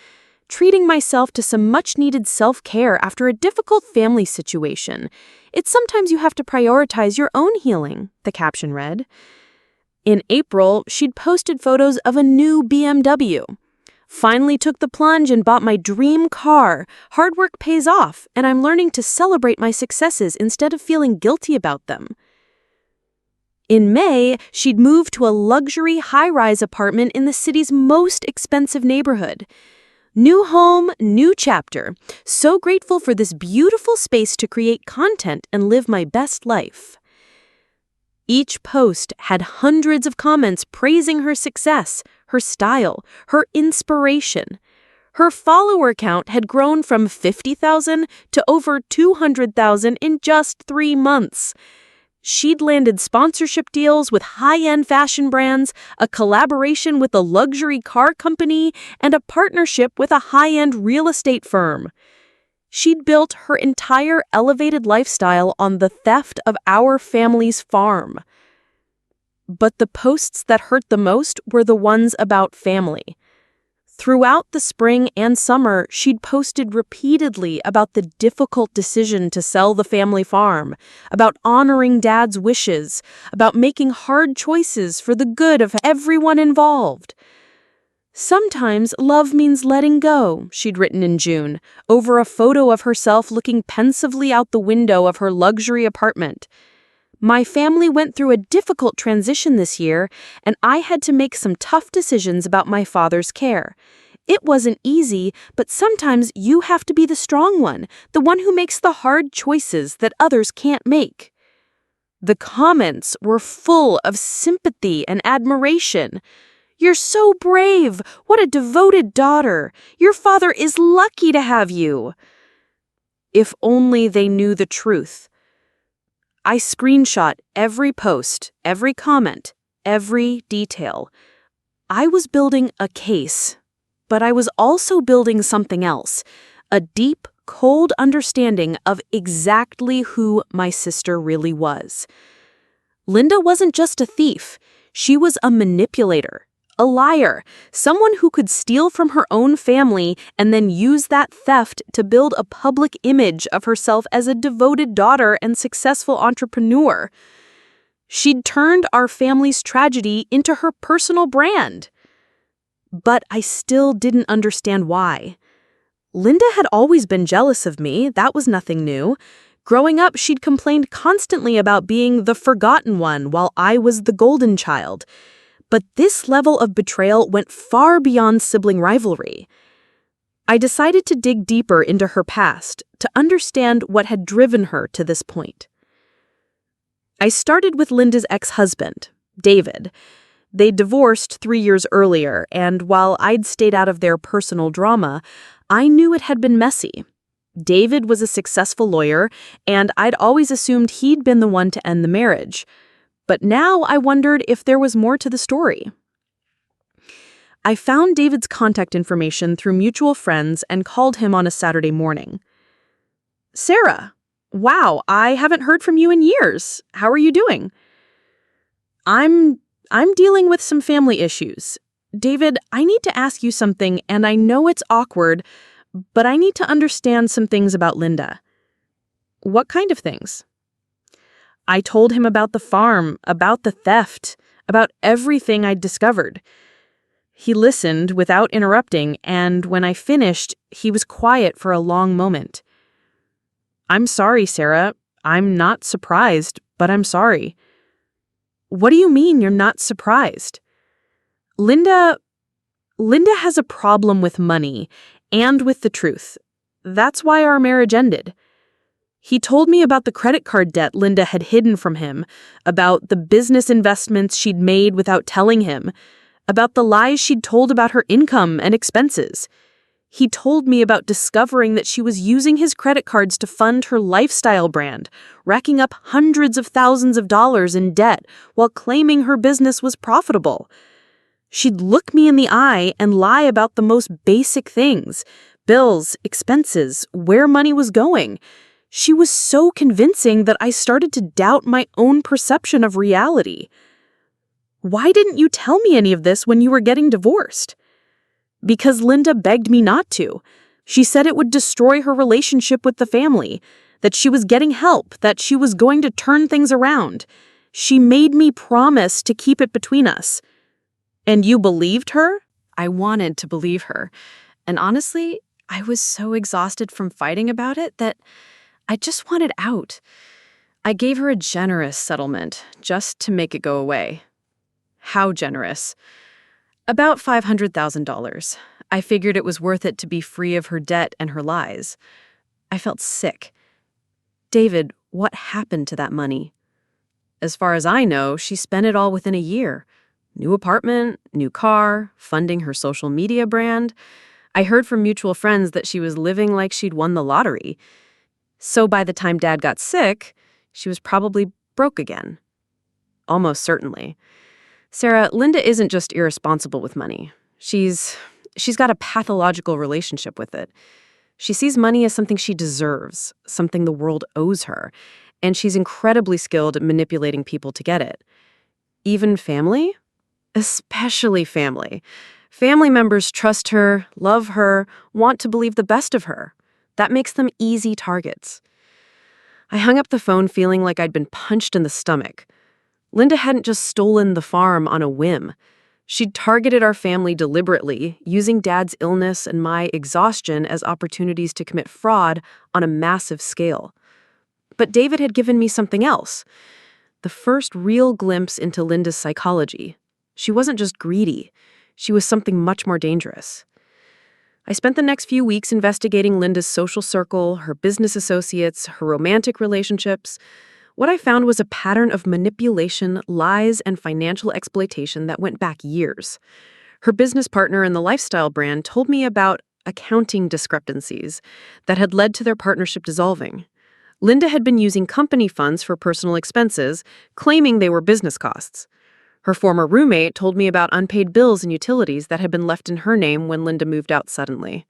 Treating myself to some much-needed self-care after a difficult family situation. It's sometimes you have to prioritize your own healing, the caption read. In April, she'd posted photos of a new BMW. Finally took the plunge and bought my dream car. Hard work pays off, and I'm learning to celebrate my successes instead of feeling guilty about them. In May, she'd moved to a luxury high-rise apartment in the city's most expensive neighborhood. New home, new chapter. So grateful for this beautiful space to create content and live my best life. Each post had hundreds of comments praising her success, her style, her inspiration. Her follower count had grown from 50,000 to over 200,000 in just 3 months. She'd landed sponsorship deals with high-end fashion brands, a collaboration with a luxury car company, and a partnership with a high-end real estate firm. She'd built her entire elevated lifestyle on the theft of our family's farm. But the posts that hurt the most were the ones about family. Throughout the spring and summer, she'd posted repeatedly about the difficult decision to sell the family farm, about honoring Dad's wishes, about making hard choices for the good of everyone involved. Sometimes love means letting go, she'd written in June, over a photo of herself looking pensively out the window of her luxury apartment. My family went through a difficult transition this year, and I had to make some tough decisions about my father's care. It wasn't easy, but sometimes you have to be the strong one, the one who makes the hard choices that others can't make. The comments were full of sympathy and admiration. "You're so brave! What a devoted daughter! Your father is lucky to have you!" If only they knew the truth. I screenshot every post, every comment, every detail. I was building a case, but I was also building something else, a deep, cold understanding of exactly who my sister really was. Linda wasn't just a thief. She was a manipulator, a liar, someone who could steal from her own family and then use that theft to build a public image of herself as a devoted daughter and successful entrepreneur. She'd turned our family's tragedy into her personal brand. But I still didn't understand why. Linda had always been jealous of me. That was nothing new. Growing up, she'd complained constantly about being the forgotten one while I was the golden child. But this level of betrayal went far beyond sibling rivalry. I decided to dig deeper into her past to understand what had driven her to this point. I started with Linda's ex-husband, David. They divorced 3 years earlier, and while I'd stayed out of their personal drama, I knew it had been messy. David was a successful lawyer, and I'd always assumed he'd been the one to end the marriage. But now I wondered if there was more to the story. I found David's contact information through mutual friends and called him on a Saturday morning. "Sarah, wow, I haven't heard from you in years. How are you doing?" I'm dealing with some family issues. David, I need to ask you something, and I know it's awkward, but I need to understand some things about Linda." "What kind of things?" I told him about the farm, about the theft, about everything I'd discovered. He listened without interrupting, and when I finished, he was quiet for a long moment. "I'm sorry, Sarah. I'm not surprised, but I'm sorry." "What do you mean you're not surprised?" Linda has a problem with money and with the truth. That's why our marriage ended. He told me about the credit card debt Linda had hidden from him, about the business investments she'd made without telling him, about the lies she'd told about her income and expenses. He told me about discovering that she was using his credit cards to fund her lifestyle brand, racking up hundreds of thousands of dollars in debt while claiming her business was profitable. She'd look me in the eye and lie about the most basic things: bills, expenses, where money was going. She was so convincing that I started to doubt my own perception of reality. "Why didn't you tell me any of this when you were getting divorced?" "Because Linda begged me not to. She said it would destroy her relationship with the family, that she was getting help, that she was going to turn things around. She made me promise to keep it between us." "And you believed her?" I wanted to believe her. And honestly, I was so exhausted from fighting about it that I just wanted out. I gave her a generous settlement just to make it go away. How generous? About $500,000. I figured it was worth it to be free of her debt and her lies. I felt sick. David, what happened to that money? As far as I know, she spent it all within a year. New apartment, new car, funding her social media brand. I heard from mutual friends that she was living like she'd won the lottery. So by the time Dad got sick, she was probably broke again. Almost certainly. Sarah, Linda isn't just irresponsible with money. She's got a pathological relationship with it. She sees money as something she deserves, something the world owes her, and she's incredibly skilled at manipulating people to get it. Even family? Especially family. Family members trust her, love her, want to believe the best of her. That makes them easy targets. I hung up the phone feeling like I'd been punched in the stomach. Linda hadn't just stolen the farm on a whim. She'd targeted our family deliberately, using Dad's illness and my exhaustion as opportunities to commit fraud on a massive scale. But David had given me something else. The first real glimpse into Linda's psychology. She wasn't just greedy. She was something much more dangerous. I spent the next few weeks investigating Linda's social circle, her business associates, her romantic relationships. What I found was a pattern of manipulation, lies, and financial exploitation that went back years. Her business partner in the lifestyle brand told me about accounting discrepancies that had led to their partnership dissolving. Linda had been using company funds for personal expenses, claiming they were business costs. Her former roommate told me about unpaid bills and utilities that had been left in her name when Linda moved out suddenly.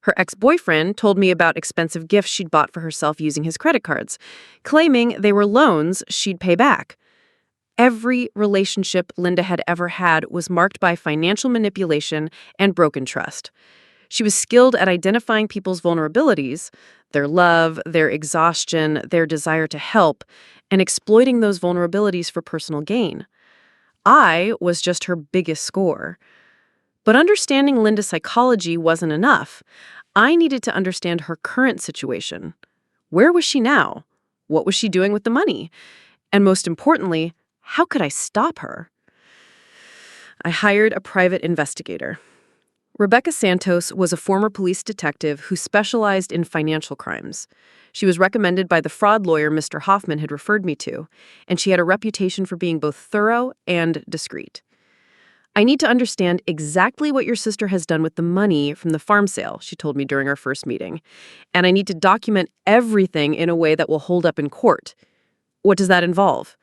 Her ex-boyfriend told me about expensive gifts she'd bought for herself using his credit cards, claiming they were loans she'd pay back. Every relationship Linda had ever had was marked by financial manipulation and broken trust. She was skilled at identifying people's vulnerabilities, their love, their exhaustion, their desire to help, and exploiting those vulnerabilities for personal gain. I was just her biggest score. But understanding Linda's psychology wasn't enough. I needed to understand her current situation. Where was she now? What was she doing with the money? And most importantly, how could I stop her? I hired a private investigator. Rebecca Santos was a former police detective who specialized in financial crimes. She was recommended by the fraud lawyer Mr. Hoffman had referred me to, and she had a reputation for being both thorough and discreet. "I need to understand exactly what your sister has done with the money from the farm sale," she told me during our first meeting, "and I need to document everything in a way that will hold up in court." "What does that involve?"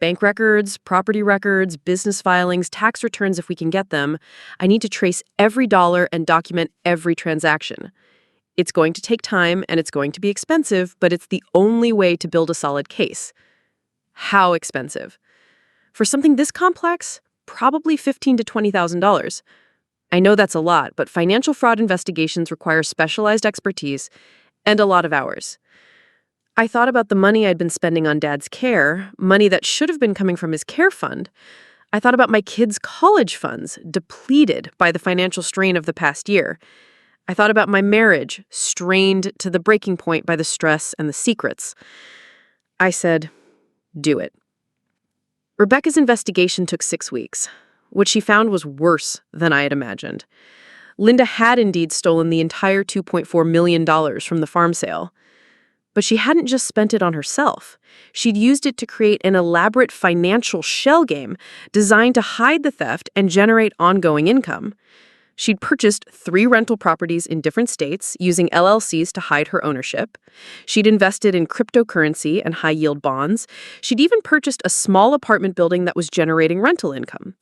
"Bank records, property records, business filings, tax returns if we can get them. I need to trace every dollar and document every transaction. It's going to take time and it's going to be expensive, but it's the only way to build a solid case." "How expensive?" For something this complex, probably $15,000 to $20,000. I know that's a lot, but financial fraud investigations require specialized expertise and a lot of hours. I thought about the money I'd been spending on Dad's care, money that should have been coming from his care fund. I thought about my kids' college funds, depleted by the financial strain of the past year. I thought about my marriage, strained to the breaking point by the stress and the secrets. I said, do it. Rebecca's investigation took 6 weeks. What she found was worse than I had imagined. Linda had indeed stolen the entire $2.4 million from the farm sale. But she hadn't just spent it on herself. She'd used it to create an elaborate financial shell game designed to hide the theft and generate ongoing income. She'd purchased 3 rental properties in different states using LLCs to hide her ownership. She'd invested in cryptocurrency and high-yield bonds. She'd even purchased a small apartment building that was generating rental income.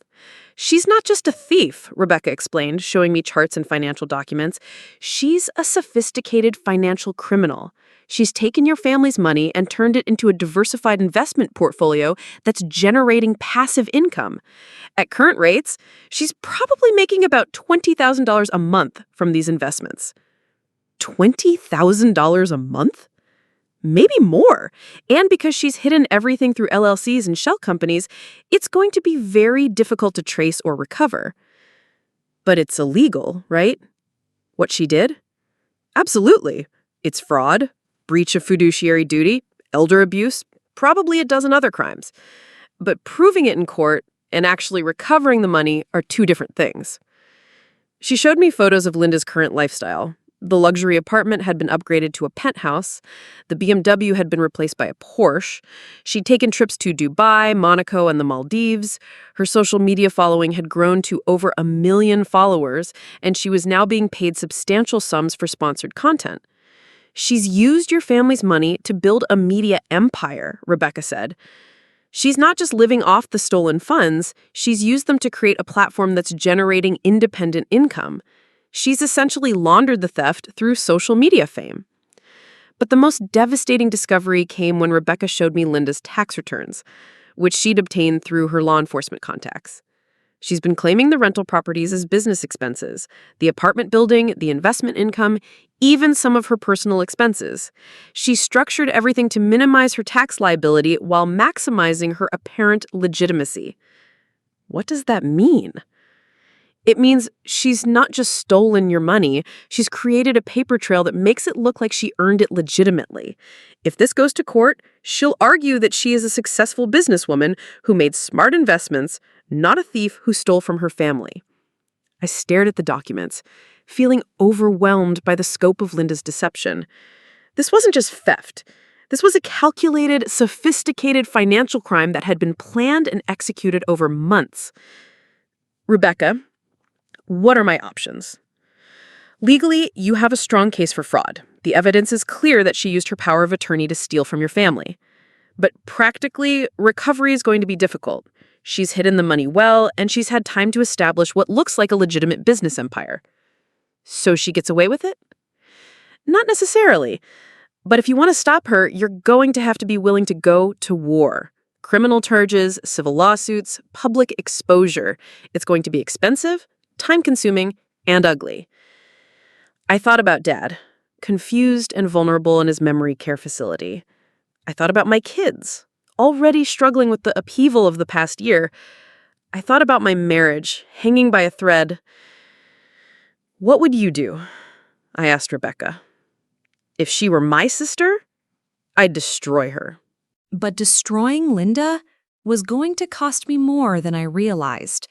She's not just a thief, Rebecca explained, showing me charts and financial documents. She's a sophisticated financial criminal. She's taken your family's money and turned it into a diversified investment portfolio that's generating passive income. At current rates, she's probably making about $20,000 a month from these investments. $20,000 a month? Maybe more. And because she's hidden everything through LLCs and shell companies, it's going to be very difficult to trace or recover. But it's illegal, right? What she did? Absolutely. It's fraud, breach of fiduciary duty, elder abuse, probably a dozen other crimes. But proving it in court and actually recovering the money are 2 different things. She showed me photos of Linda's current lifestyle. The luxury apartment had been upgraded to a penthouse. The BMW had been replaced by a Porsche. She'd taken trips to Dubai, Monaco, and the Maldives. Her social media following had grown to over 1 million followers, and she was now being paid substantial sums for sponsored content. She's used your family's money to build a media empire, Rebecca said. She's not just living off the stolen funds, she's used them to create a platform that's generating independent income. She's essentially laundered the theft through social media fame. But the most devastating discovery came when Rebecca showed me Linda's tax returns, which she'd obtained through her law enforcement contacts. She's been claiming the rental properties as business expenses, the apartment building, the investment income, even some of her personal expenses. She structured everything to minimize her tax liability while maximizing her apparent legitimacy. What does that mean? It means she's not just stolen your money, she's created a paper trail that makes it look like she earned it legitimately. If this goes to court, she'll argue that she is a successful businesswoman who made smart investments, not a thief who stole from her family. I stared at the documents, feeling overwhelmed by the scope of Linda's deception. This wasn't just theft. This was a calculated, sophisticated financial crime that had been planned and executed over months. Rebecca, what are my options? Legally, you have a strong case for fraud. The evidence is clear that she used her power of attorney to steal from your family. But practically, recovery is going to be difficult. She's hidden the money well, and she's had time to establish what looks like a legitimate business empire. So she gets away with it? Not necessarily. But if you want to stop her, you're going to have to be willing to go to war. Criminal charges, civil lawsuits, public exposure. It's going to be expensive, time-consuming, and ugly. I thought about Dad, confused and vulnerable in his memory care facility. I thought about my kids, already struggling with the upheaval of the past year. I thought about my marriage, hanging by a thread. What would you do? I asked Rebecca. If she were my sister, I'd destroy her. But destroying Linda was going to cost me more than I realized.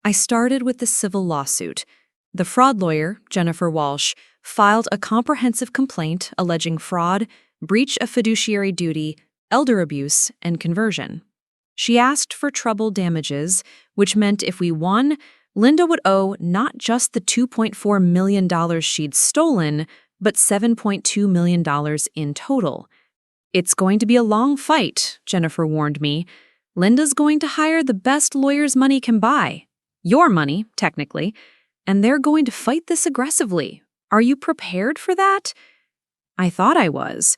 I started with the civil lawsuit. The fraud lawyer, Jennifer Walsh, filed a comprehensive complaint alleging fraud, breach of fiduciary duty, elder abuse, and conversion. She asked for treble damages, which meant if we won, Linda would owe not just the $2.4 million she'd stolen, but $7.2 million in total. It's going to be a long fight, Jennifer warned me. Linda's going to hire the best lawyers money can buy. Your money, technically. And they're going to fight this aggressively. Are you prepared for that? I thought I was.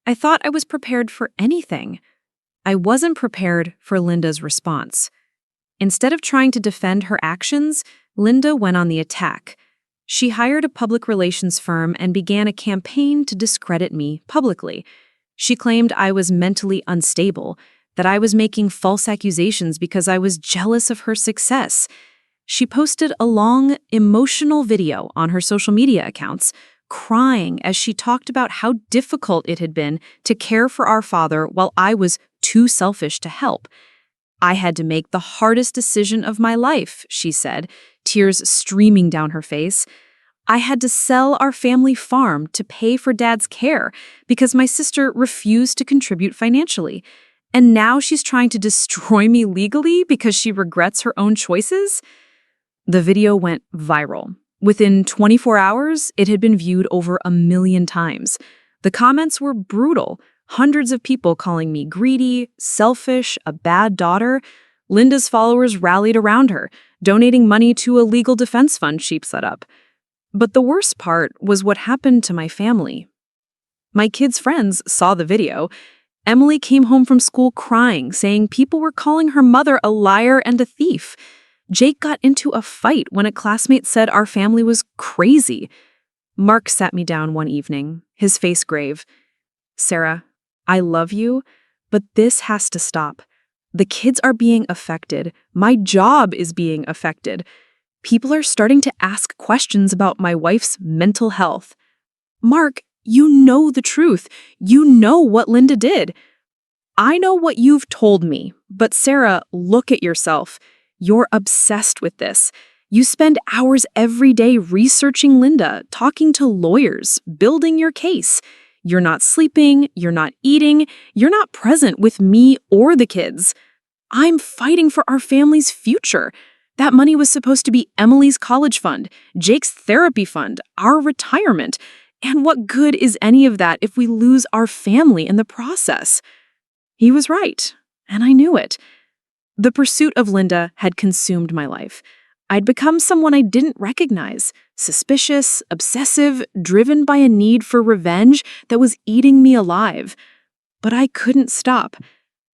I thought I was prepared for anything. I wasn't prepared for Linda's response. Instead of trying to defend her actions, Linda went on the attack. She hired a public relations firm and began a campaign to discredit me publicly. She claimed I was mentally unstable, that I was making false accusations because I was jealous of her success. She posted a long, emotional video on her social media accounts, crying as she talked about how difficult it had been to care for our father while I was too selfish to help. I had to make the hardest decision of my life, she said, tears streaming down her face. I had to sell our family farm to pay for Dad's care because my sister refused to contribute financially. And now she's trying to destroy me legally because she regrets her own choices? The video went viral. Within 24 hours, it had been viewed over 1 million times. The comments were brutal. Hundreds of people calling me greedy, selfish, a bad daughter. Linda's followers rallied around her, donating money to a legal defense fund she'd set up. But the worst part was what happened to my family. My kids' friends saw the video. Emily came home from school crying, saying people were calling her mother a liar and a thief. Jake got into a fight when a classmate said our family was crazy. Mark sat me down one evening, his face grave. "Sarah, I love you, but this has to stop. The kids are being affected. My job is being affected. People are starting to ask questions about my wife's mental health. Mark, you know the truth. You know what Linda did. I know what you've told me, but Sarah, look at yourself. You're obsessed with this. You spend hours every day researching Linda, talking to lawyers, building your case. You're not sleeping, you're not eating, you're not present with me or the kids. I'm fighting for our family's future. That money was supposed to be Emily's college fund, Jake's therapy fund, our retirement. And what good is any of that if we lose our family in the process?" He was right, and I knew it. The pursuit of Linda had consumed my life. I'd become someone I didn't recognize, suspicious, obsessive, driven by a need for revenge that was eating me alive. But I couldn't stop.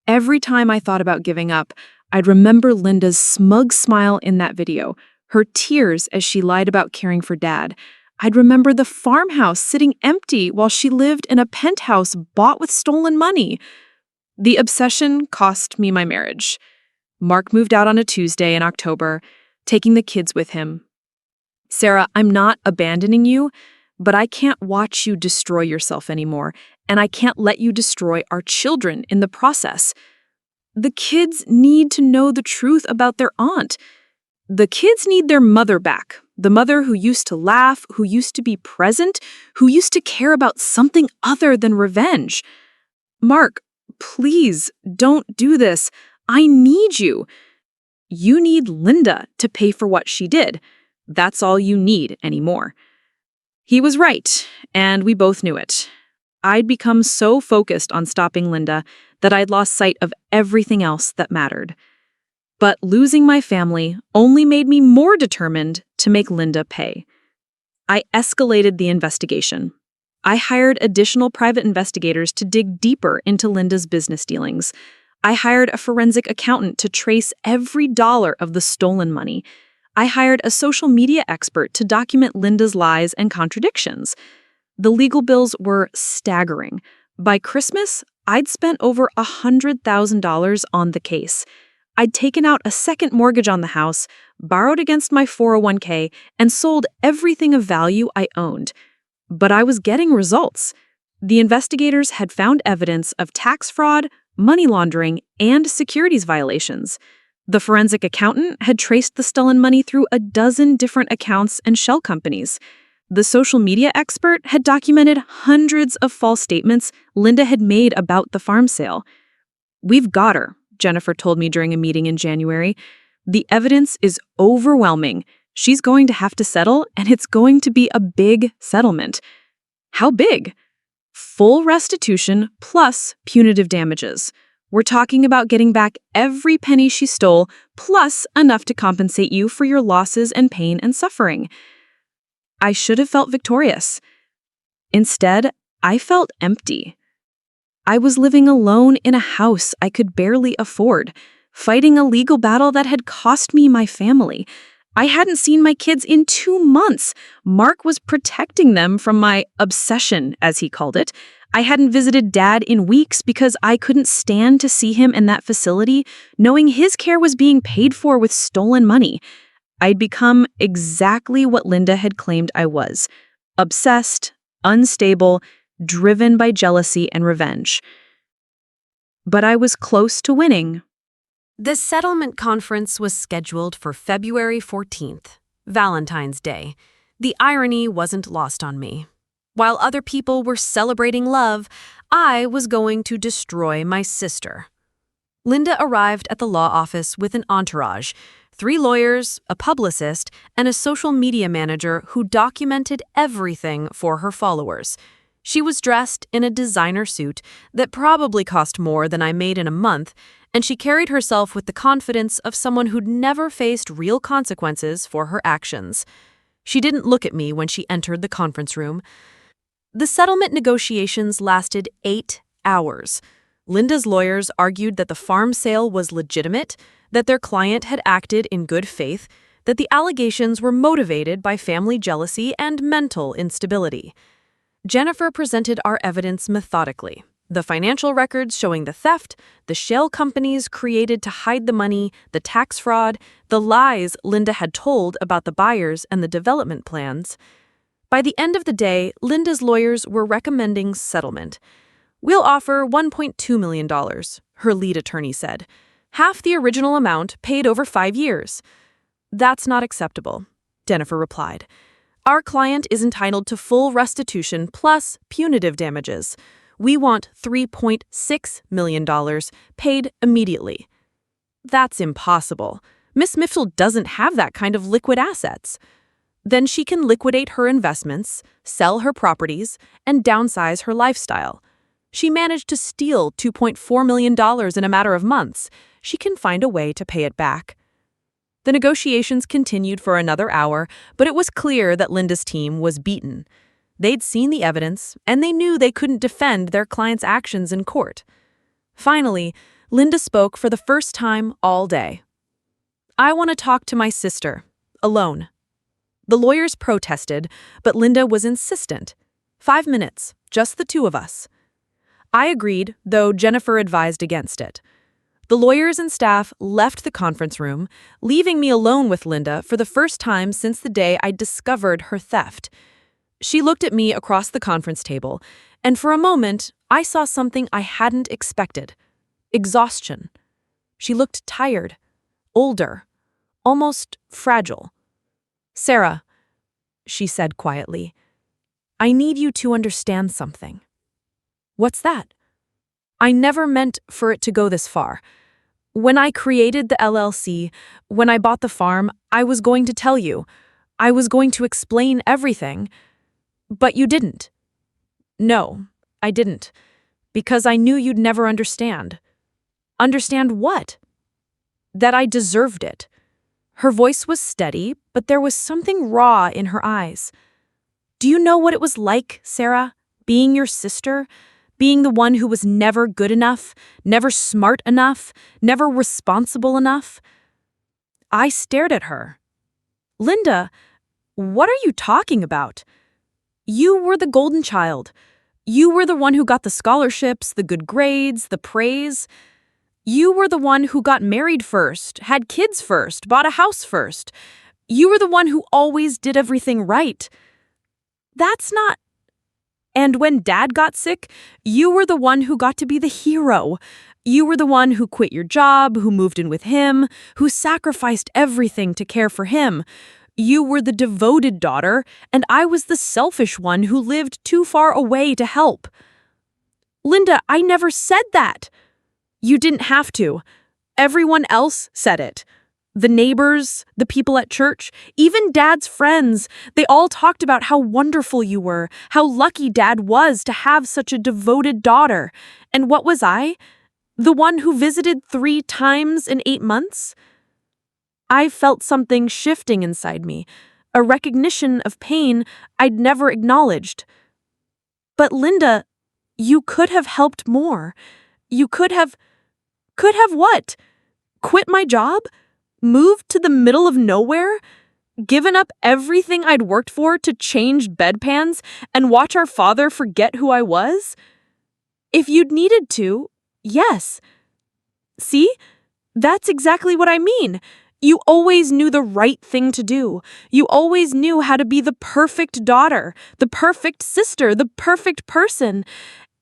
Every time I thought about giving up, I'd remember Linda's smug smile in that video, her tears as she lied about caring for Dad. I'd remember the farmhouse sitting empty while she lived in a penthouse bought with stolen money. The obsession cost me my marriage. Mark moved out on a Tuesday in October, taking the kids with him. "Sarah, I'm not abandoning you, but I can't watch you destroy yourself anymore, and I can't let you destroy our children in the process. The kids need to know the truth about their aunt. The kids need their mother back, the mother who used to laugh, who used to be present, who used to care about something other than revenge. Mark, please don't do this. I need you. You need Linda to pay for what she did. That's all you need anymore." He was right, and we both knew it. I'd become so focused on stopping Linda that I'd lost sight of everything else that mattered. But losing my family only made me more determined to make Linda pay. I escalated the investigation. I hired additional private investigators to dig deeper into Linda's business dealings. I hired a forensic accountant to trace every dollar of the stolen money. I hired a social media expert to document Linda's lies and contradictions. The legal bills were staggering. By Christmas, I'd spent over $100,000 on the case. I'd taken out a second mortgage on the house, borrowed against my 401k, and sold everything of value I owned. But I was getting results. The investigators had found evidence of tax fraud, money laundering, and securities violations. The forensic accountant had traced the stolen money through a dozen different accounts and shell companies. The social media expert had documented hundreds of false statements Linda had made about the farm sale. "We've got her," Jennifer told me during a meeting in January. "The evidence is overwhelming. She's going to have to settle, and it's going to be a big settlement." How big? Full restitution plus punitive damages. We're talking about getting back every penny she stole, plus enough to compensate you for your losses and pain and suffering. I should have felt victorious. Instead, I felt empty. I was living alone in a house I could barely afford, fighting a legal battle that had cost me my family. I hadn't seen my kids in 2 months. Mark was protecting them from my obsession, as he called it. I hadn't visited Dad in weeks because I couldn't stand to see him in that facility, knowing his care was being paid for with stolen money. I'd become exactly what Linda had claimed I was: obsessed, unstable, driven by jealousy and revenge. But I was close to winning. The settlement conference was scheduled for February 14th, Valentine's Day. The irony wasn't lost on me. While other people were celebrating love, I was going to destroy my sister. Linda arrived at the law office with an entourage: 3 lawyers, a publicist, and a social media manager who documented everything for her followers. She was dressed in a designer suit that probably cost more than I made in a month, and she carried herself with the confidence of someone who'd never faced real consequences for her actions. She didn't look at me when she entered the conference room. The settlement negotiations lasted 8 hours. Linda's lawyers argued that the farm sale was legitimate, that their client had acted in good faith, that the allegations were motivated by family jealousy and mental instability. Jennifer presented our evidence methodically: the financial records showing the theft, the shell companies created to hide the money, the tax fraud, the lies Linda had told about the buyers and the development plans. By the end of the day, Linda's lawyers were recommending settlement. "We'll offer $1.2 million, her lead attorney said. "Half the original amount paid over 5 years. "That's not acceptable," Jennifer replied. "Our client is entitled to full restitution plus punitive damages. We want $3.6 million paid immediately." "That's impossible. Miss Mitchell doesn't have that kind of liquid assets." "Then she can liquidate her investments, sell her properties, and downsize her lifestyle. She managed to steal $2.4 million in a matter of months. She can find a way to pay it back." The negotiations continued for another hour, but it was clear that Linda's team was beaten. They'd seen the evidence, and they knew they couldn't defend their client's actions in court. Finally, Linda spoke for the first time all day. "I want to talk to my sister, alone." The lawyers protested, but Linda was insistent. 5 minutes, just the 2 of us. I agreed, though Jennifer advised against it. The lawyers and staff left the conference room, leaving me alone with Linda for the first time since the day I discovered her theft. She looked at me across the conference table, and for a moment, I saw something I hadn't expected: exhaustion. She looked tired, older, almost fragile. "Sarah," she said quietly, "I need you to understand something." "What's that?" "I never meant for it to go this far. When I created the LLC, when I bought the farm, I was going to tell you. I was going to explain everything. But you didn't." "No, I didn't. Because I knew you'd never understand." "Understand what?" "That I deserved it." Her voice was steady, but there was something raw in her eyes. "Do you know what it was like, Sarah, being your sister? Being the one who was never good enough, never smart enough, never responsible enough?" I stared at her. "Linda, what are you talking about? You were the golden child. You were the one who got the scholarships, the good grades, the praise. You were the one who got married first, had kids first, bought a house first. You were the one who always did everything right. That's not... And when Dad got sick, you were the one who got to be the hero. You were the one who quit your job, who moved in with him, who sacrificed everything to care for him. You were the devoted daughter, and I was the selfish one who lived too far away to help." "Linda, I never said that." "You didn't have to. Everyone else said it. The neighbors, the people at church, even Dad's friends, they all talked about how wonderful you were, how lucky Dad was to have such a devoted daughter. And what was I? The one who visited 3 times in 8 months?" I felt something shifting inside me, a recognition of pain I'd never acknowledged. "But Linda, You could have helped more. You could have what? Quit my job? Moved to the middle of nowhere? Given up everything I'd worked for to change bedpans and watch our father forget who I was? If you'd needed to, yes. See? That's exactly what I mean. You always knew the right thing to do. You always knew how to be the perfect daughter, the perfect sister, the perfect person.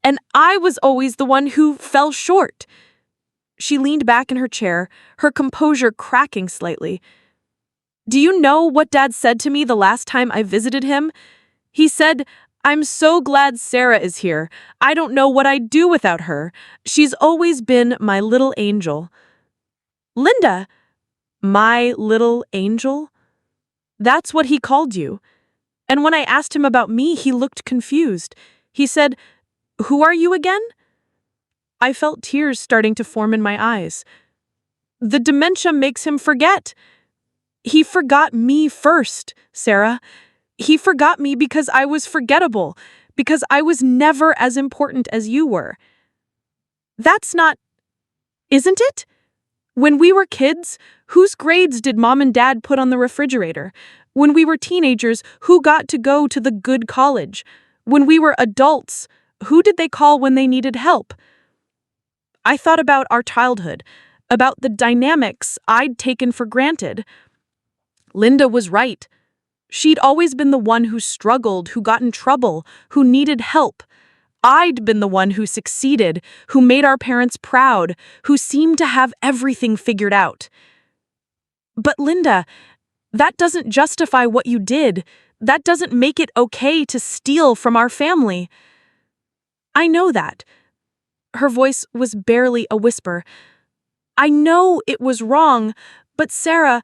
And I was always the one who fell short. She leaned back in her chair, her composure cracking slightly. Do you know what Dad said to me the last time I visited him? He said, "I'm so glad Sarah is here. I don't know what I'd do without her. She's always been my little angel." Linda, my little angel? That's what he called you. And when I asked him about me, he looked confused. He said, "Who are you again?" I felt tears starting to form in my eyes. The dementia makes him forget. He forgot me first, Sarah. He forgot me because I was forgettable, because I was never as important as you were. That's not, isn't it? When we were kids, whose grades did Mom and Dad put on the refrigerator? When we were teenagers, who got to go to the good college? When we were adults, who did they call when they needed help? I thought about our childhood, about the dynamics I'd taken for granted. Linda was right. She'd always been the one who struggled, who got in trouble, who needed help. I'd been the one who succeeded, who made our parents proud, who seemed to have everything figured out. But Linda, that doesn't justify what you did. That doesn't make it okay to steal from our family. I know that. Her voice was barely a whisper. I know it was wrong, but Sarah,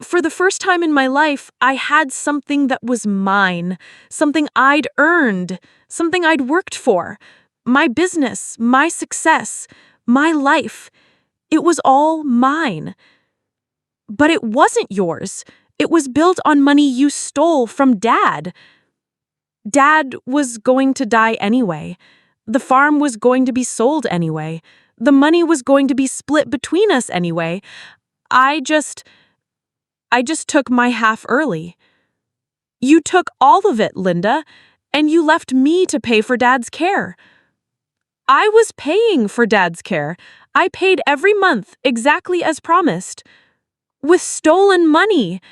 for the first time in my life, I had something that was mine, something I'd earned, something I'd worked for. My business, my success, my life. It was all mine. But it wasn't yours. It was built on money you stole from Dad. Dad was going to die anyway. The farm was going to be sold anyway. The money was going to be split between us anyway. I just took my half early. You took all of it, Linda, and you left me to pay for Dad's care. I was paying for Dad's care. I paid every month exactly as promised. With stolen money.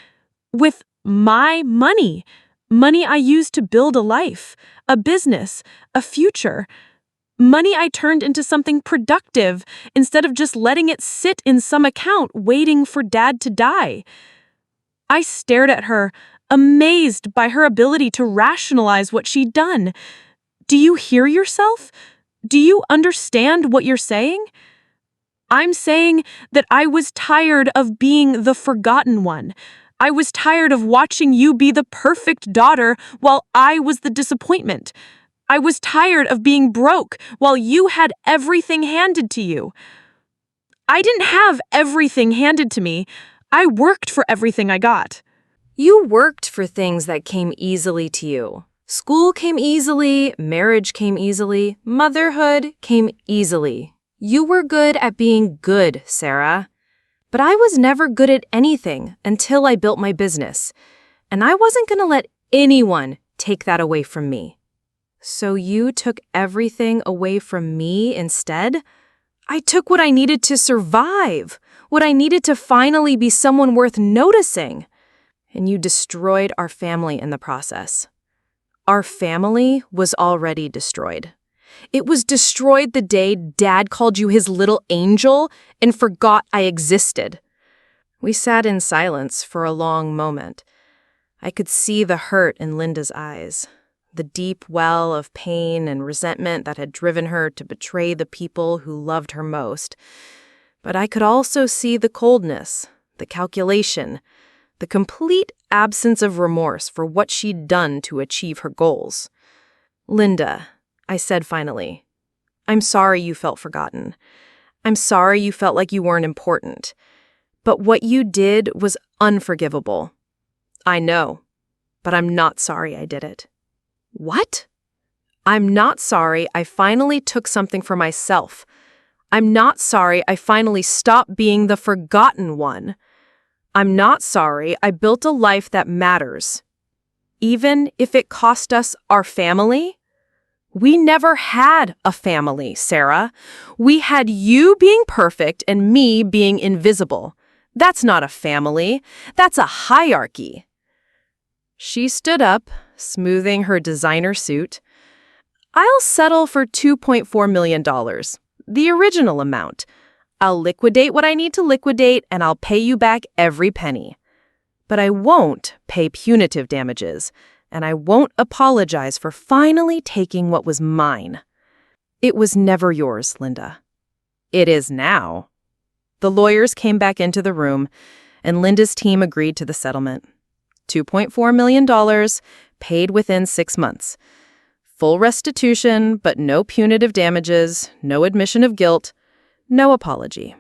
With my money. Money I used to build a life, a business, a future. Money I turned into something productive instead of just letting it sit in some account waiting for Dad to die. I stared at her, amazed by her ability to rationalize what she'd done. Do you hear yourself? Do you understand what you're saying? I'm saying that I was tired of being the forgotten one. I was tired of watching you be the perfect daughter while I was the disappointment. I was tired of being broke while you had everything handed to you. I didn't have everything handed to me. I worked for everything I got. You worked for things that came easily to you. School came easily, marriage came easily, motherhood came easily. You were good at being good, Sarah. But I was never good at anything until I built my business. And I wasn't going to let anyone take that away from me. So you took everything away from me instead? I took what I needed to survive, what I needed to finally be someone worth noticing. And you destroyed our family in the process. Our family was already destroyed. It was destroyed the day Dad called you his little angel and forgot I existed. We sat in silence for a long moment. I could see the hurt in Linda's eyes, the deep well of pain and resentment that had driven her to betray the people who loved her most. But I could also see the coldness, the calculation, the complete absence of remorse for what she'd done to achieve her goals. Linda, I said finally, I'm sorry you felt forgotten. I'm sorry you felt like you weren't important. But what you did was unforgivable. I know, but I'm not sorry I did it. What? I'm not sorry I finally took something for myself. I'm not sorry I finally stopped being the forgotten one. I'm not sorry I built a life that matters. Even if it cost us our family? We never had a family, Sarah. We had you being perfect and me being invisible. That's not a family. That's a hierarchy. She stood up, smoothing her designer suit. I'll settle for $2.4 million, the original amount. I'll liquidate what I need to liquidate, and I'll pay you back every penny. But I won't pay punitive damages, and I won't apologize for finally taking what was mine. It was never yours, Linda. It is now. The lawyers came back into the room, and Linda's team agreed to the settlement. $2.4 million, paid within 6 months. Full restitution, but no punitive damages, no admission of guilt, no apology.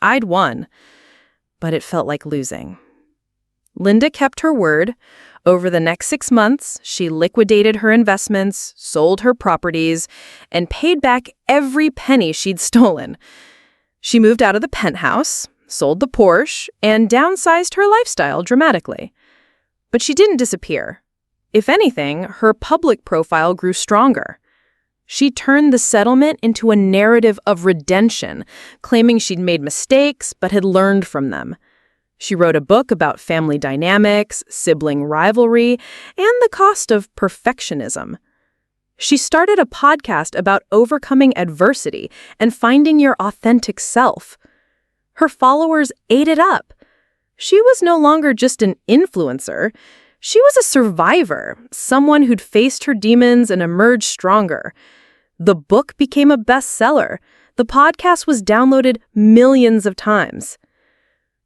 I'd won, but it felt like losing. Linda kept her word. Over the next 6 months, she liquidated her investments, sold her properties, and paid back every penny she'd stolen. She moved out of the penthouse, sold the Porsche, and downsized her lifestyle dramatically. But she didn't disappear. If anything, her public profile grew stronger. She turned the settlement into a narrative of redemption, claiming she'd made mistakes but had learned from them. She wrote a book about family dynamics, sibling rivalry, and the cost of perfectionism. She started a podcast about overcoming adversity and finding your authentic self. Her followers ate it up. She was no longer just an influencer. She was a survivor, someone who'd faced her demons and emerged stronger. The book became a bestseller. The podcast was downloaded millions of times.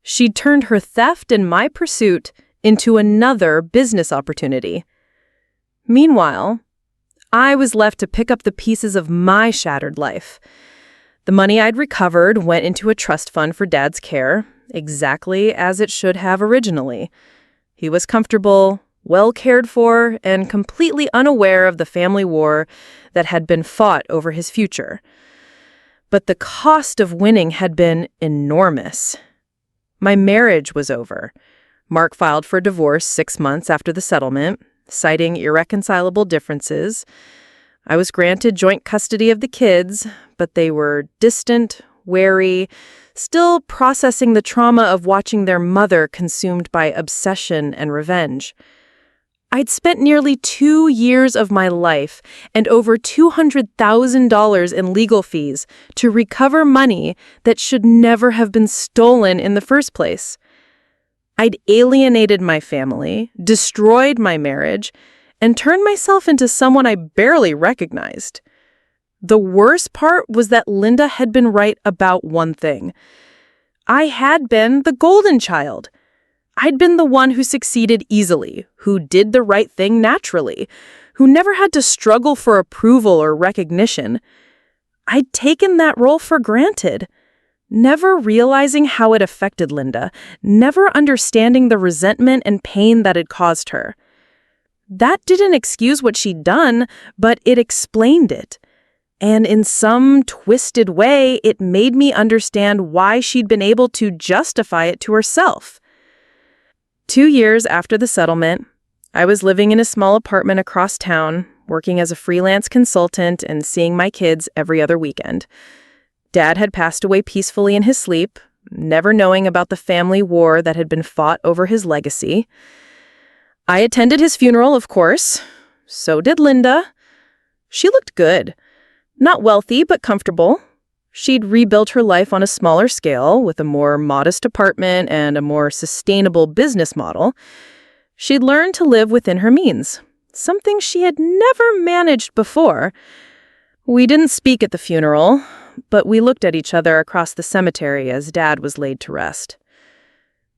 She'd turned her theft and my pursuit into another business opportunity. Meanwhile, I was left to pick up the pieces of my shattered life. The money I'd recovered went into a trust fund for Dad's care, exactly as it should have originally. He was comfortable, well cared for, and completely unaware of the family war that had been fought over his future. But the cost of winning had been enormous. My marriage was over. Mark filed for divorce 6 months after the settlement, citing irreconcilable differences. I was granted joint custody of the kids, but they were distant, wary, still processing the trauma of watching their mother consumed by obsession and revenge. I'd spent nearly 2 years of my life and over $200,000 in legal fees to recover money that should never have been stolen in the first place. I'd alienated my family, destroyed my marriage, and turned myself into someone I barely recognized. The worst part was that Linda had been right about one thing. I had been the golden child. I'd been the one who succeeded easily, who did the right thing naturally, who never had to struggle for approval or recognition. I'd taken that role for granted, never realizing how it affected Linda, never understanding the resentment and pain that had caused her. That didn't excuse what she'd done, but it explained it. And in some twisted way, it made me understand why she'd been able to justify it to herself. 2 years after the settlement, I was living in a small apartment across town, working as a freelance consultant and seeing my kids every other weekend. Dad had passed away peacefully in his sleep, never knowing about the family war that had been fought over his legacy. I attended his funeral, of course. So did Linda. She looked good. Not wealthy, but comfortable. She'd rebuilt her life on a smaller scale with a more modest apartment and a more sustainable business model. She'd learned to live within her means, something she had never managed before. We didn't speak at the funeral, but we looked at each other across the cemetery as Dad was laid to rest.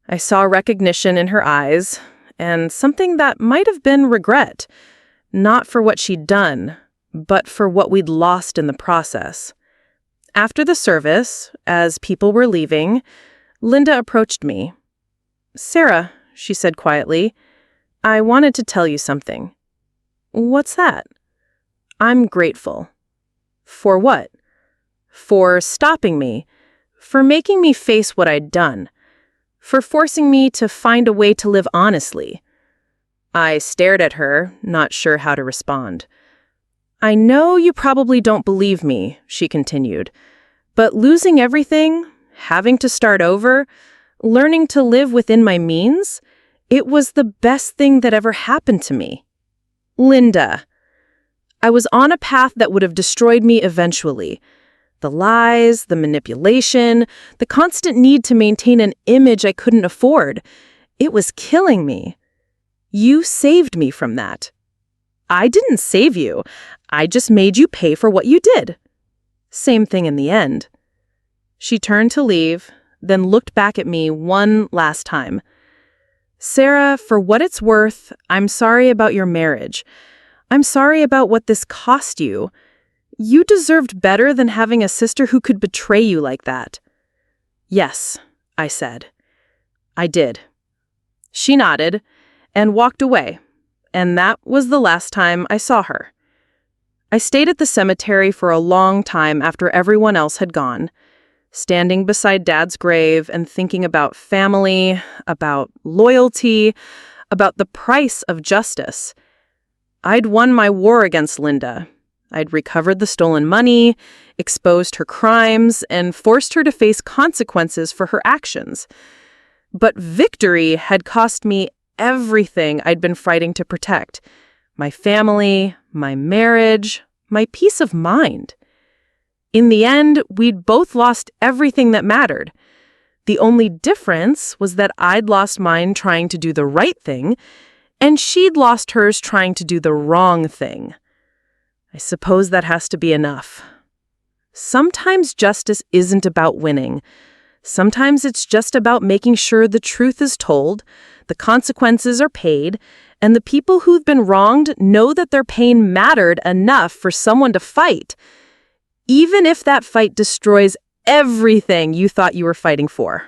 I saw recognition in her eyes, and something that might have been regret, not for what she'd done, but for what we'd lost in the process. After the service, as people were leaving, Linda approached me. "Sarah," she said quietly, "I wanted to tell you something." "What's that?" I'm grateful. For what? For stopping me. For making me face what I'd done. For forcing me to find a way to live honestly. I stared at her, not sure how to respond. I know you probably don't believe me, she continued, but losing everything, having to start over, learning to live within my means, it was the best thing that ever happened to me. Linda. I was on a path that would have destroyed me eventually. The lies, the manipulation, the constant need to maintain an image I couldn't afford. It was killing me. You saved me from that. I didn't save you. I just made you pay for what you did. Same thing in the end. She turned to leave, then looked back at me one last time. Sarah, for what it's worth, I'm sorry about your marriage. I'm sorry about what this cost you. You deserved better than having a sister who could betray you like that. Yes, I said. I did. She nodded and walked away, and that was the last time I saw her. I stayed at the cemetery for a long time after everyone else had gone, standing beside Dad's grave and thinking about family, about loyalty, about the price of justice. I'd won my war against Linda. I'd recovered the stolen money, exposed her crimes, and forced her to face consequences for her actions. But victory had cost me everything I'd been fighting to protect. My family, my marriage, my peace of mind. In the end, we'd both lost everything that mattered. The only difference was that I'd lost mine trying to do the right thing, and she'd lost hers trying to do the wrong thing. I suppose that has to be enough. Sometimes justice isn't about winning. Sometimes it's just about making sure the truth is told, the consequences are paid, and the people who've been wronged know that their pain mattered enough for someone to fight, even if that fight destroys everything you thought you were fighting for.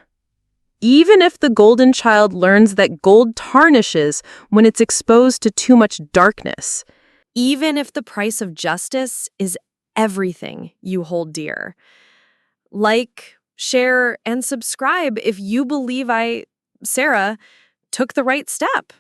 Even if the golden child learns that gold tarnishes when it's exposed to too much darkness. Even if the price of justice is everything you hold dear. Like, share, and subscribe if you believe Sarah, took the right step.